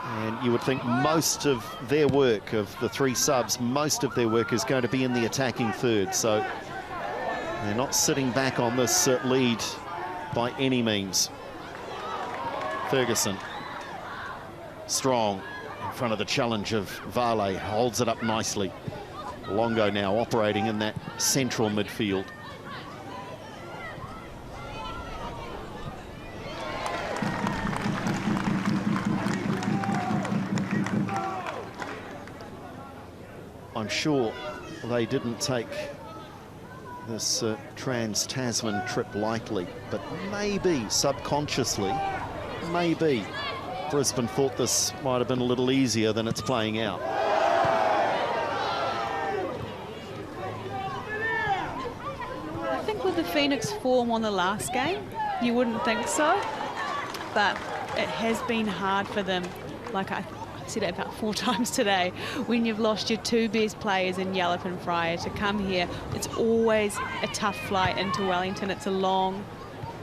And you would think most of their work, of the 3 subs, most of their work is going to be in the attacking third. So they're not sitting back on this lead by any means. Ferguson, strong in front of the challenge of Vale, holds it up nicely. Longo now operating in that central midfield. I'm sure they didn't take this trans-Tasman trip lightly, but maybe subconsciously, maybe Brisbane thought this might have been a little easier than it's playing out. I think with the Phoenix form on the last game, you wouldn't think so, but it has been hard for them. Like I said it about 4 times today, when you've lost your 2 best players in Yallop and Fryer to come here, it's always a tough flight into Wellington. It's a long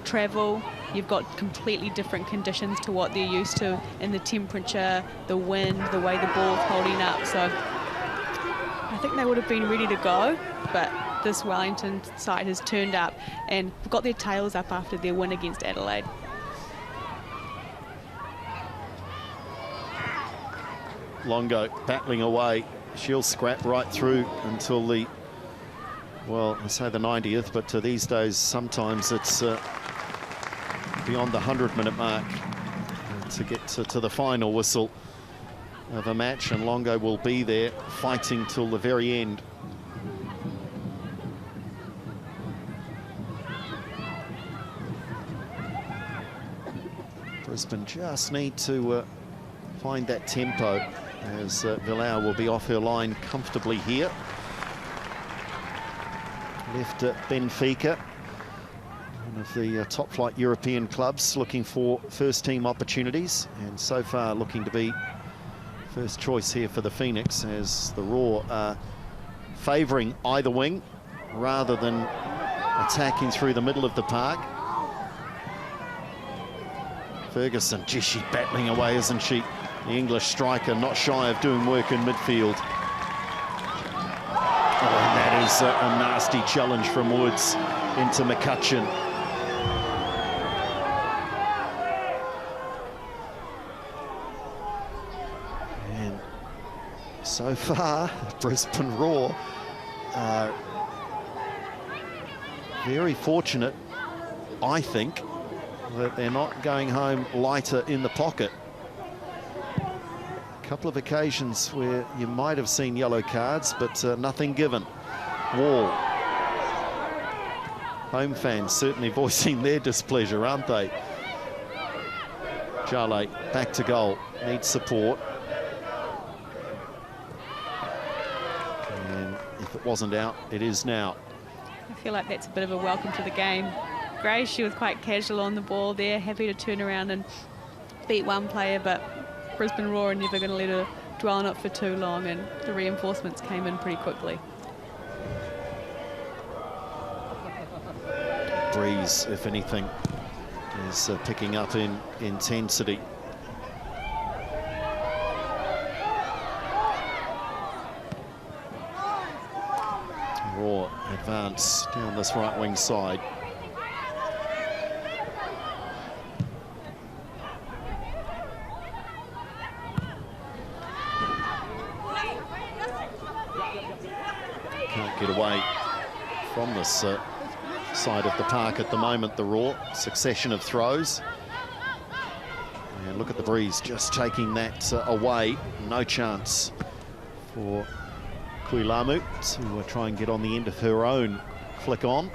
travel. You've got completely different conditions to what they're used to in the temperature, the wind, the way the ball's holding up. So I think they would have been ready to go, but this Wellington side has turned up and got their tails up after their win against Adelaide. Longo battling away. She'll scrap right through until the, well, I say the 90th, but these days sometimes it's beyond the 100-minute mark to get to the final whistle of a match, and Longo will be there fighting till the very end. Brisbane just need to find that tempo, as Villar will be off her line comfortably here. Left Benfica, one of the top flight European clubs, looking for first team opportunities, and so far looking to be first choice here for the Phoenix, as the Roar are favouring either wing rather than attacking through the middle of the park. Ferguson, geez, she's battling away, isn't she? The English striker not shy of doing work in midfield. Oh, and that There's a nasty challenge from Woods into McCutcheon. And so far, Brisbane Roar are very fortunate, I think, that they're not going home lighter in the pocket. A couple of occasions where you might have seen yellow cards, but nothing given. Wall. Home fans certainly voicing their displeasure, aren't they? Jale back to goal, needs support. And if it wasn't out, it is now. I feel like that's a bit of a welcome to the game. Grace, she was quite casual on the ball there, happy to turn around and beat one player, but Brisbane Roar are never going to let her dwell on it for too long, and the reinforcements came in pretty quickly. Breeze, if anything, is picking up in intensity. Raw advance down this right wing side. Can't get away from this side of the park at the moment, the Raw. Succession of throws. And look at the Breeze just taking that away. No chance for Kuilamu to try and get on the end of her own flick on.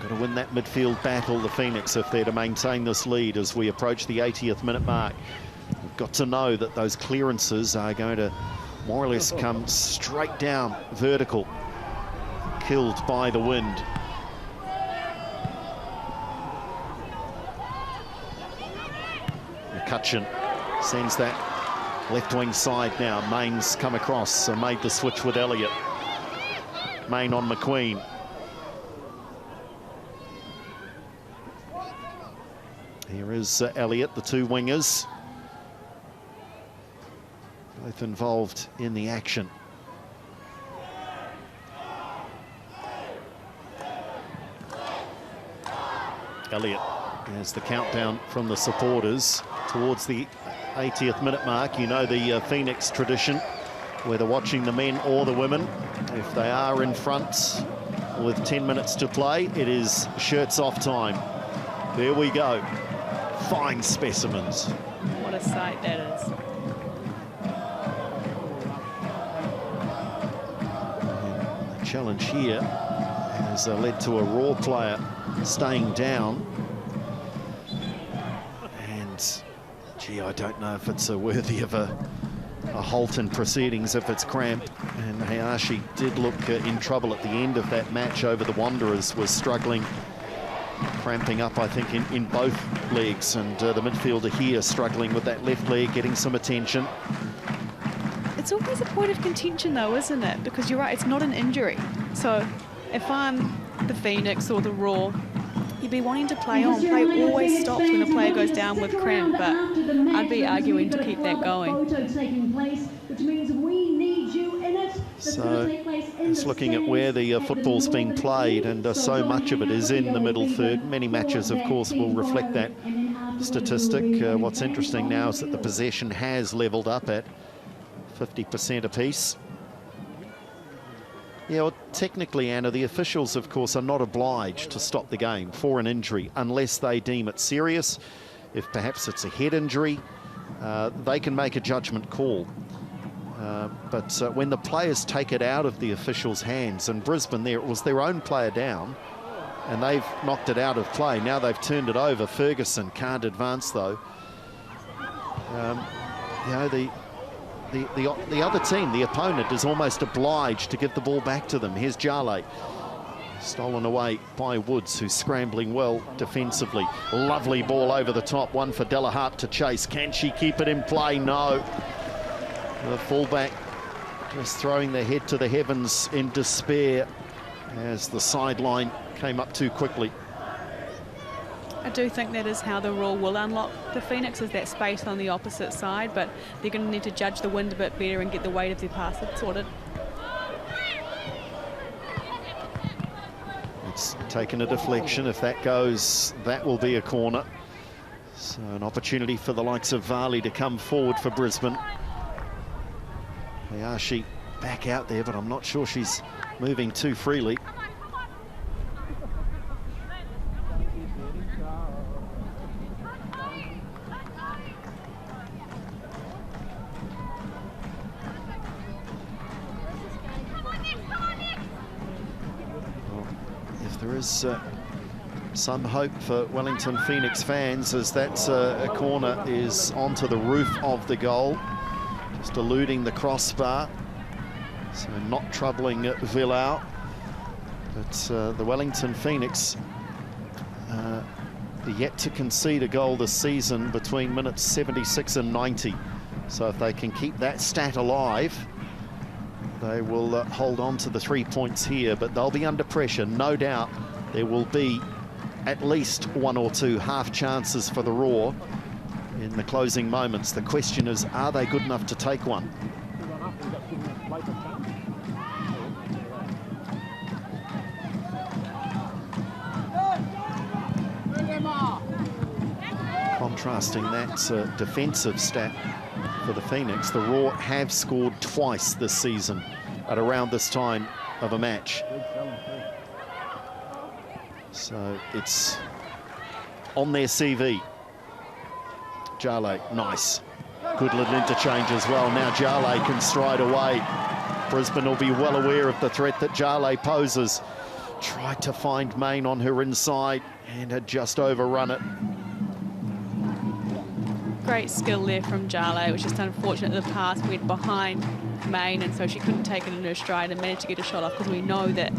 Got to win that midfield battle, the Phoenix, if they're to maintain this lead as we approach the 80th minute mark. We've got to know that those clearances are going to more or less come straight down vertical, killed by the wind. McCutcheon sends that left wing side now. Main's come across and made the switch with Elliott. Main on McQueen. Here is Elliott, the two wingers. Both involved in the action. Elliott as the countdown from the supporters towards the 80th minute mark. You know the Phoenix tradition, whether watching the men or the women. If they are in front with 10 minutes to play, it is shirts off time. There we go. Fine specimens. What a sight that is. And the challenge here has led to a Raw player staying down. And, gee, I don't know if it's worthy of a halt in proceedings if it's cramp. And Hayashi did look in trouble at the end of that match over the Wanderers, was struggling, cramping up, I think, in both legs, and the midfielder here struggling with that left leg, getting some attention. It's always a point of contention, though, isn't it? Because you're right, it's not an injury. So if I'm the Phoenix or the Raw, you'd be wanting to play on. Play always stops when a player goes down with cramp, but I'd be arguing to keep that going. So it's looking at where the football's being played, and so much of it is in the middle third. Many matches, of course, will reflect that statistic. What's interesting now is that the possession has levelled up at 50% apiece. Yeah, well, technically, Anna, the officials, of course, are not obliged to stop the game for an injury unless they deem it serious. If perhaps it's a head injury, they can make a judgment call. But when the players take it out of the officials' hands, and Brisbane there, it was their own player down, and they've knocked it out of play. Now they've turned it over. Ferguson can't advance, though. You know, the other team, the opponent, is almost obliged to give the ball back to them. Here's Jale. Stolen away by Woods, who's scrambling well defensively. Lovely ball over the top, one for Delahart to chase. Can she keep it in play? No. The fullback just throwing their head to the heavens in despair as the sideline came up too quickly. I do think that is how the Roar will unlock the Phoenix, is that space on the opposite side, but they're going to need to judge the wind a bit better and get the weight of their pass sorted. It's taken a deflection. If that goes, that will be a corner. So an opportunity for the likes of Varley to come forward for Brisbane. Hayashi back out there, but I'm not sure she's moving too freely. There is some hope for Wellington Phoenix fans, as that a corner is onto the roof of the goal, just eluding the crossbar, so not troubling Villau. But the Wellington Phoenix are yet to concede a goal this season between minutes 76 and 90. So if they can keep that stat alive, they will hold on to the 3 points here, but they'll be under pressure. No doubt there will be at least one or two half chances for the Roar in the closing moments. The question is, are they good enough to take one? Contrasting that defensive stat for the Phoenix, the Roar have scored twice this season at around this time of a match. So it's on their CV. Jale, nice. Good little interchange as well. Now Jale can stride away. Brisbane will be well aware of the threat that Jale poses. Tried to find Main on her inside and had just overrun it. Great skill there from Jale. It was just unfortunate the pass went behind Main, and so she couldn't take it in her stride and managed to get a shot off, because we know that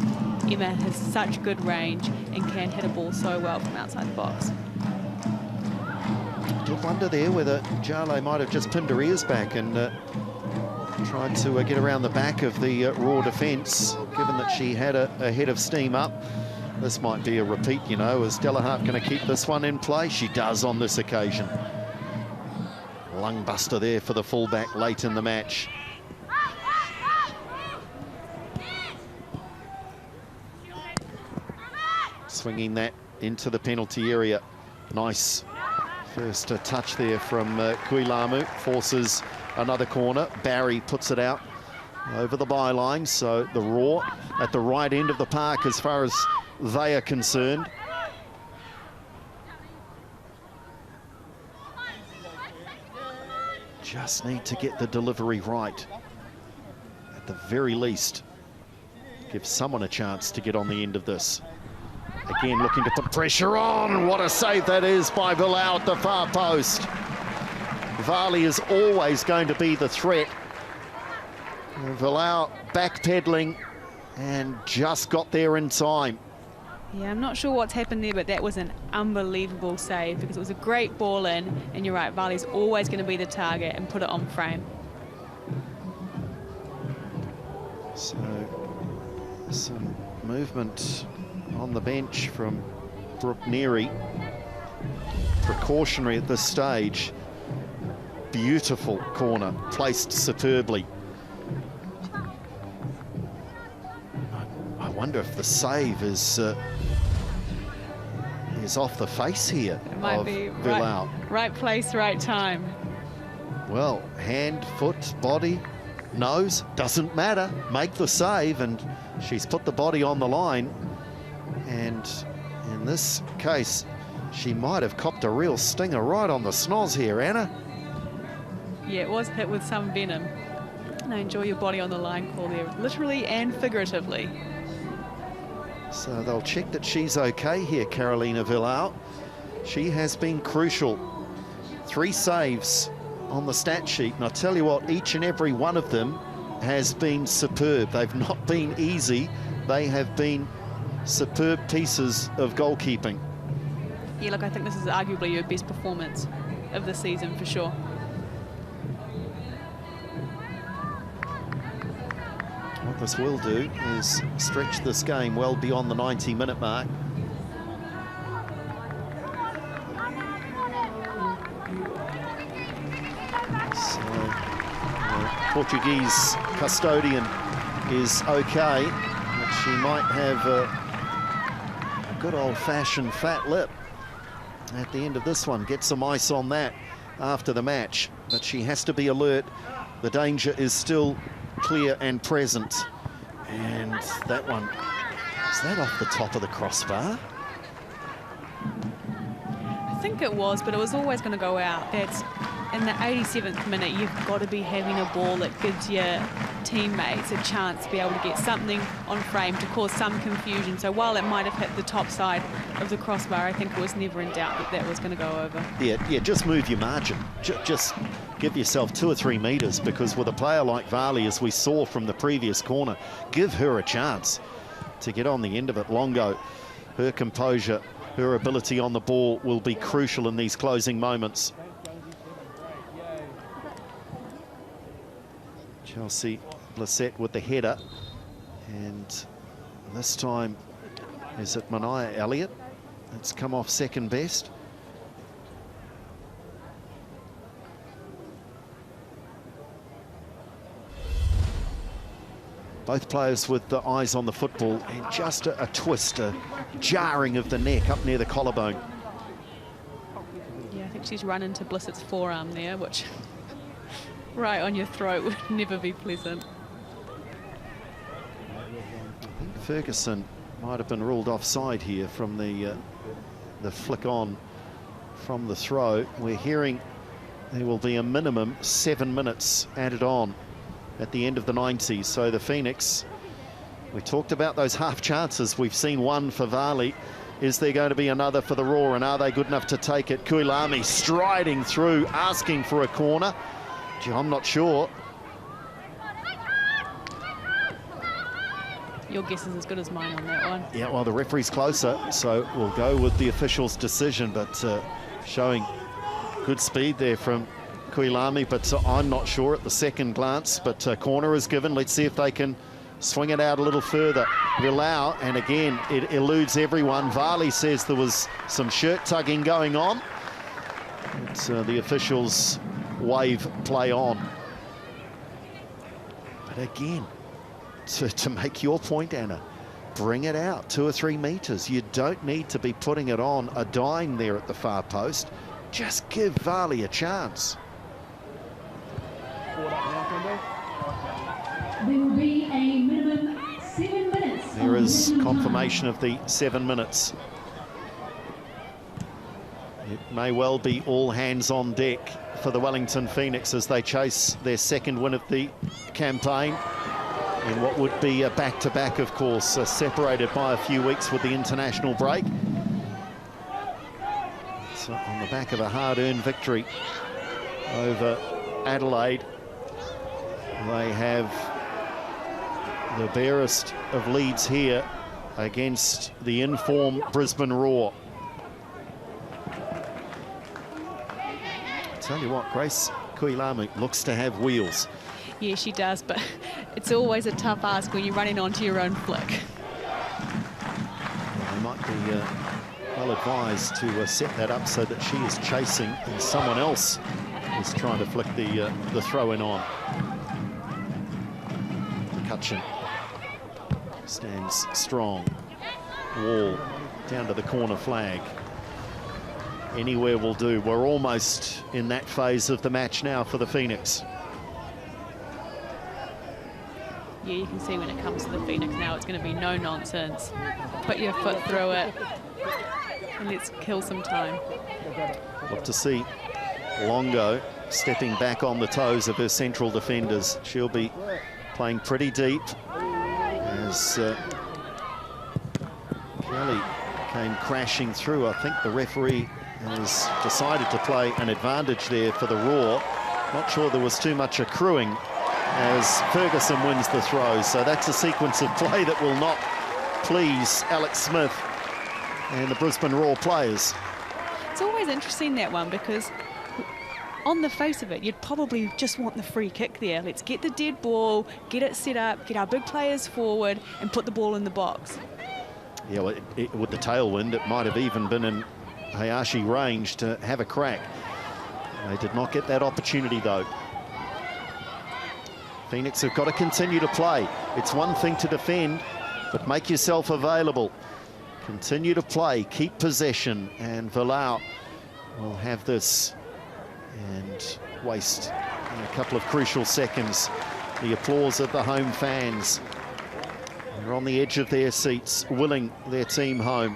Emma has such good range and can hit a ball so well from outside the box. I did wonder there whether Jale might have just pinned her ears back and tried to get around the back of the Roar defence, given that she had a head of steam up. This might be a repeat, you know. Is Delahart going to keep this one in play? She does on this occasion. Lung buster there for the fullback late in the match. Swinging that into the penalty area. Nice first touch there from Kuilamu. Forces another corner. Barry puts it out over the byline. So the Roar at the right end of the park as far as they are concerned. Just need to get the delivery right. At the very least, give someone a chance to get on the end of this. Again, looking to put pressure on. What a save that is by Villau at the far post. Varley is always going to be the threat. Villau backpedaling and just got there in time. Yeah, I'm not sure what's happened there, but that was an unbelievable save, because it was a great ball in, and you're right, Varley's always going to be the target and put it on frame. So, some movement on the bench from Brooke Neary. Precautionary at this stage. Beautiful corner, placed superbly. I wonder if the save is off the face here. It might be right place, right time. Well, hand, foot, body, nose, doesn't matter. Make the save, and she's put the body on the line. And in this case, she might have copped a real stinger right on the snoz here, Anna. Yeah, it was hit with some venom. And I enjoy your body on the line call there, literally and figuratively. So they'll check that she's okay here, Carolina Villau. She has been crucial. 3 saves on the stat sheet, and I tell you what, each and every one of them has been superb. They've not been easy. They have been superb pieces of goalkeeping. Yeah, look, I think this is arguably your best performance of the season for sure. what this will do is stretch this game well beyond the 90-minute mark. So, the Portuguese custodian is okay, but she might have a good old-fashioned fat lip at the end of this one. Get some ice on that after the match, but she has to be alert. The danger is still clear and present. And that one, is that off the top of the crossbar? I think it was, but it was always going to go out. That's in the 87th minute, you've got to be having a ball that gives your teammates a chance to be able to get something on frame to cause some confusion. So while it might have hit the top side of the crossbar, I think it was never in doubt that that was going to go over. Yeah, just move your margin. Just give yourself 2 or 3 metres, because with a player like Varley, as we saw from the previous corner, give her a chance to get on the end of it. Longo, her composure, her ability on the ball will be crucial in these closing moments. Chelsea Blissett with the header, and this time is it Mania Elliott that's come off second best. Both players with the eyes on the football, and just a twist, a jarring of the neck up near the collarbone. Yeah, I think she's run into Blissett's forearm there, which right on your throat would never be pleasant. I think Ferguson might have been ruled offside here from the flick on from the throw. We're hearing there will be a minimum 7 minutes added on at the end of the 90s. So the Phoenix, we talked about those half chances. We've seen one for Varley. Is there going to be another for the Roar, and are they good enough to take it? Kuilami striding through, asking for a corner. Gee, I'm not sure. Your guess is as good as mine on that one. Yeah, well, the referee's closer, so we'll go with the official's decision, but showing good speed there from Kuilami, but I'm not sure at the second glance. But corner is given. Let's see if they can swing it out a little further. Villau, and again, it eludes everyone. Varley says there was some shirt tugging going on. It's the officials wave play on. But again, to make your point, Anna, bring it out 2 or 3 metres. You don't need to be putting it on a dime there at the far post. Just give Varley a chance. There will be a minimum 7 minutes. There is confirmation of the 7 minutes. It may well be all hands on deck for the Wellington Phoenix as they chase their second win of the campaign in what would be a back-to-back, of course, separated by a few weeks with the international break. So on the back of a hard-earned victory over Adelaide, they have the barest of leads here against the in-form Brisbane Roar. Tell you what, Grace Kuilami looks to have wheels. Yeah, she does, but it's always a tough ask when you're running onto your own flick. Yeah, they might be well advised to set that up so that she is chasing and someone else is trying to flick the throw-in on. McCutcheon stands strong. Wall down to the corner flag. Anywhere will do. We're almost in that phase of the match now for the Phoenix. Yeah, you can see when it comes to the Phoenix now, it's going to be no nonsense. Put your foot through it and let's kill some time. Look to see Longo stepping back on the toes of her central defenders. She'll be playing pretty deep as Kelly came crashing through. I think the referee has decided to play an advantage there for the Roar. Not sure there was too much accruing as Ferguson wins the throw. So that's a sequence of play that will not please Alex Smith and the Brisbane Roar players. It's always interesting, that one, because on the face of it, you'd probably just want the free kick there. Let's get the dead ball, get it set up, get our big players forward and put the ball in the box. Yeah, well, with the tailwind, it might have even been in Hayashi range to have a crack. They did not get that opportunity, though. Phoenix have got to continue to play. It's one thing to defend, but make yourself available. Continue to play, keep possession, and Valau will have this and waste a couple of crucial seconds. The applause of the home fans. They're on the edge of their seats, willing their team home.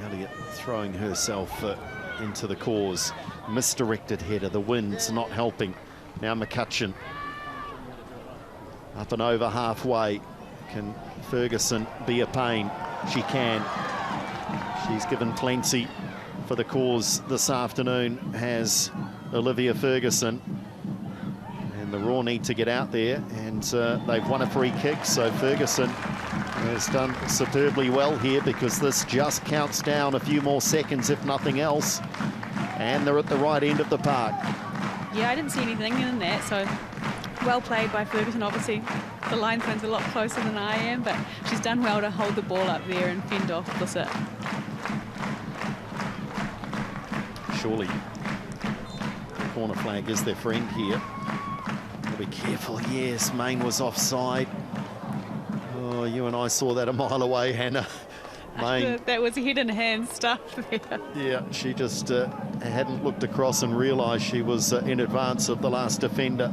Elliott throwing herself into the cause. Misdirected header, the wind's not helping. Now McCutcheon up and over halfway. Can Ferguson be a pain? She can. She's given plenty for the cause this afternoon, has Olivia Ferguson. And the Raw need to get out there, and they've won a free kick, so Ferguson has done superbly well here, because this just counts down a few more seconds, if nothing else. And they're at the right end of the park. Yeah, I didn't see anything in that, so well played by Ferguson. Obviously, the linesman's a lot closer than I am, but she's done well to hold the ball up there and fend off Blissett. Surely the corner flag is their friend here. They'll be careful. Yes, Main was offside. Oh, you and I saw that a mile away, Hannah. Main, that was head in hand stuff there. yeah, she just hadn't looked across and realised she was in advance of the last defender.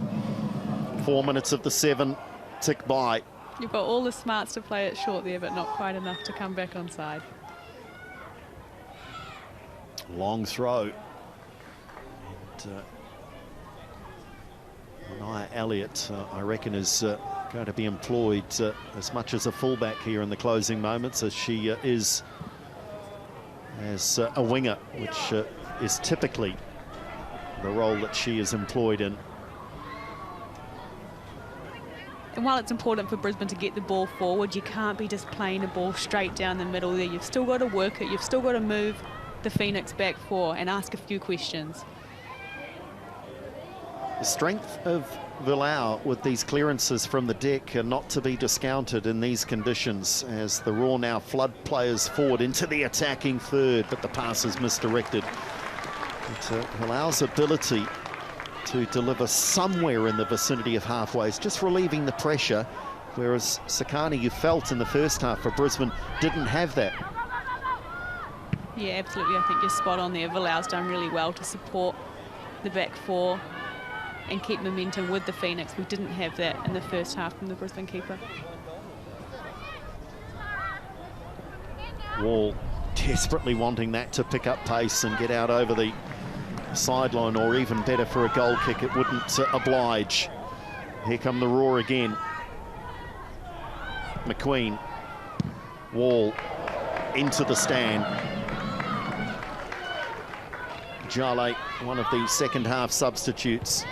4 minutes of the 7 tick by. You've got all the smarts to play it short there, but not quite enough to come back onside. Long throw. And Anaya Elliott, I reckon, is going to be employed as much as a fullback here in the closing moments as she is as a winger, which is typically the role that she is employed in. And while it's important for Brisbane to get the ball forward, you can't be just playing a ball straight down the middle there. You've still got to work it. You've still got to move the Phoenix back four and ask a few questions. The strength of Valau with these clearances from the deck are not to be discounted in these conditions, as the Raw now flood players forward into the attacking third, but the pass is misdirected. But Valau's ability to deliver somewhere in the vicinity of halfway is just relieving the pressure, whereas Sakani, you felt in the first half for Brisbane, didn't have that. Yeah, absolutely. I think you're spot on there. Valau's done really well to support the back four and keep momentum with the Phoenix. We didn't have that in the first half from the Brisbane keeper. Wall desperately wanting that to pick up pace and get out over the sideline, or even better for a goal kick, it wouldn't oblige. Here come the Raw again. McQueen, Wall into the stand. Jale, one of the second half substitutes.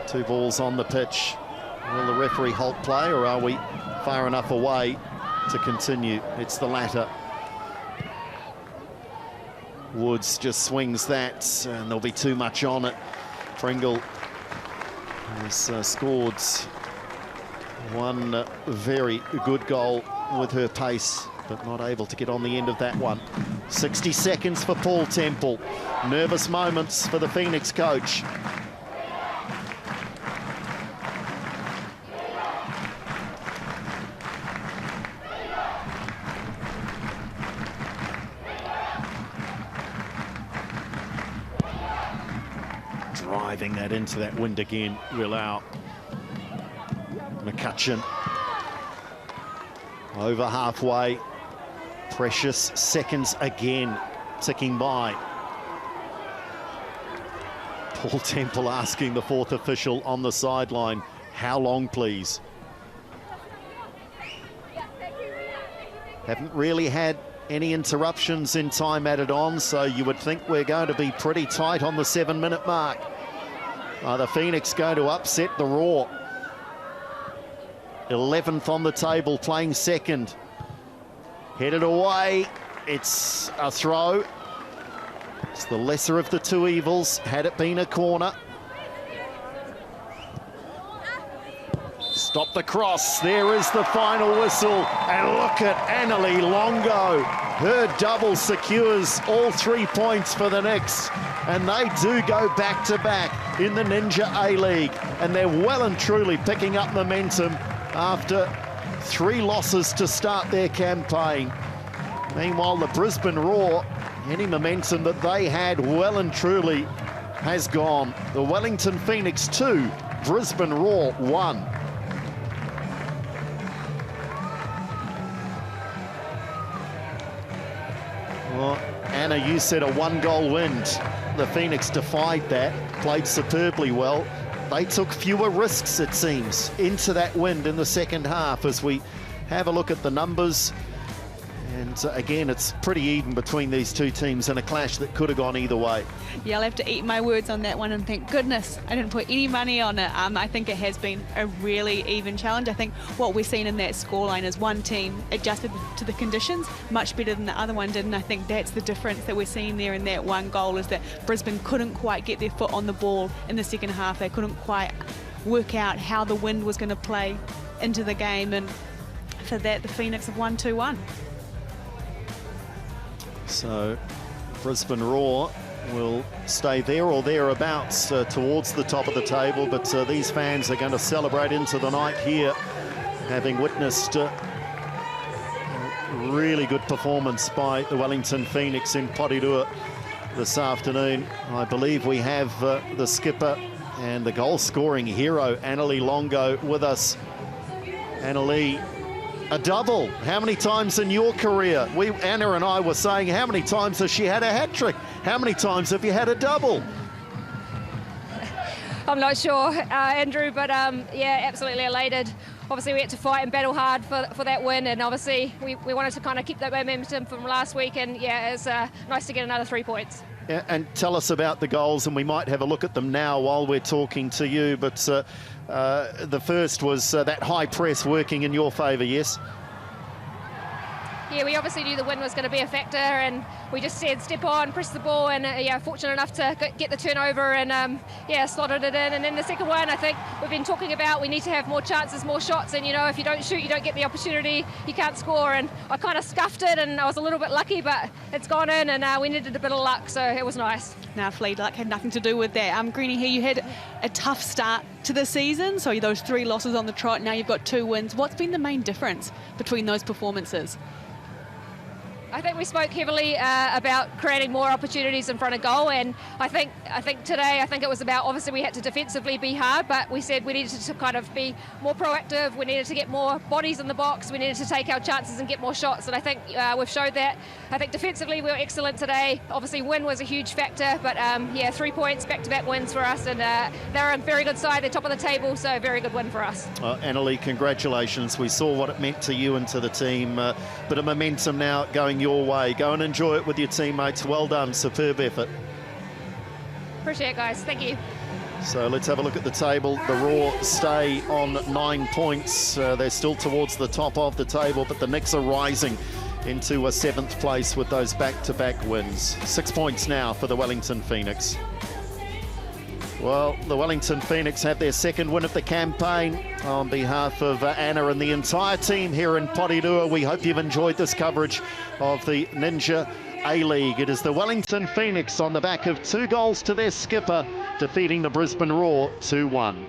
2 balls on the pitch. Will the referee halt play, or are we far enough away to continue? It's the latter. Woods just swings that, and there'll be too much on it. Pringle has scored one very good goal with her pace, but not able to get on the end of that one. 60 seconds for Paul Temple. Nervous moments for the Phoenix coach. Driving that into that wind again, Willow. McCutcheon over halfway. Precious seconds again ticking by. Paul Temple asking the 4th official on the sideline, how long, please? Haven't really had any interruptions in time added on, so you would think we're going to be pretty tight on the 7-minute mark. Are the Phoenix going to upset the Raw? 11th on the table, playing second. Headed away. It's a throw. It's the lesser of the two evils, had it been a corner. Stop the cross. There is the final whistle. And look at Annalie Longo. Her double secures all 3 points for the Knicks. And they do go back to back in the Ninja A-League. And they're well and truly picking up momentum after 3 losses to start their campaign. Meanwhile, the Brisbane Roar, any momentum that they had well and truly has gone. The Wellington Phoenix 2, Brisbane Roar 1. Well, Anna, you said a 1-goal wind. The Phoenix defied that, played superbly well. They took fewer risks, it seems, into that wind in the second half as we have a look at the numbers. And again, it's pretty even between these two teams in a clash that could have gone either way. Yeah, I'll have to eat my words on that one, and thank goodness I didn't put any money on it. I think it has been a really even challenge. I think what we've seen in that scoreline is one team adjusted to the conditions much better than the other one did, and I think that's the difference that we're seeing there in that one goal, is that Brisbane couldn't quite get their foot on the ball in the second half. They couldn't quite work out how the wind was going to play into the game, and for that the Phoenix have won 2-1. So Brisbane Roar will stay there or thereabouts towards the top of the table, but these fans are going to celebrate into the night here, having witnessed a really good performance by the Wellington Phoenix in Porirua this afternoon. I believe we have the skipper and the goal-scoring hero, Annalie Longo, with us. Annalie, a double. How many times in your career? Anna and I were saying, how many times has she had a hat-trick? How many times have you had a double? I'm not sure, Andrew, but yeah, absolutely elated. Obviously, we had to fight and battle hard for that win, and obviously we wanted to kind of keep that momentum from last week, and yeah, it's nice to get another 3 points. Yeah, and tell us about the goals, and we might have a look at them now while we're talking to you, but the first was that high press working in your favour, yes? Yeah, we obviously knew the win was going to be a factor, and we just said step on, press the ball, and yeah, fortunate enough to get the turnover and yeah, slotted it in. And then the second one, I think we've been talking about we need to have more chances, more shots, and you know, if you don't shoot, you don't get the opportunity, you can't score. And I kind of scuffed it, and I was a little bit lucky, but it's gone in, and we needed a bit of luck, so it was nice. Now, Flea, luck had nothing to do with that. Greenie, here you had a tough start to the season, so those 3 losses on the trot, now you've got 2 wins. What's been the main difference between those performances? I think we spoke heavily about creating more opportunities in front of goal, and I think today, it was about, obviously we had to defensively be hard, but we said we needed to kind of be more proactive, we needed to get more bodies in the box, we needed to take our chances and get more shots, and I think we've showed that. I think defensively we were excellent today. Obviously win was a huge factor, but yeah, 3 points, back-to-back wins for us, and they're a very good side, they're top of the table, so very good win for us. Annalie, congratulations. We saw what it meant to you and to the team. Bit of momentum now going your way. Go and enjoy it with your teammates. Well done, superb effort. Appreciate it, guys. Thank you. So let's have a look at the table. The Roar stay on 9 points. They're still towards the top of the table, but the Knicks are rising into a 7th place with those back-to-back wins. 6 points now for the Wellington Phoenix. Well, the Wellington Phoenix have their 2nd win of the campaign. On behalf of Anna and the entire team here in Porirua, we hope you've enjoyed this coverage of the Ninja A-League. It is the Wellington Phoenix on the back of 2 goals to their skipper, defeating the Brisbane Roar 2-1.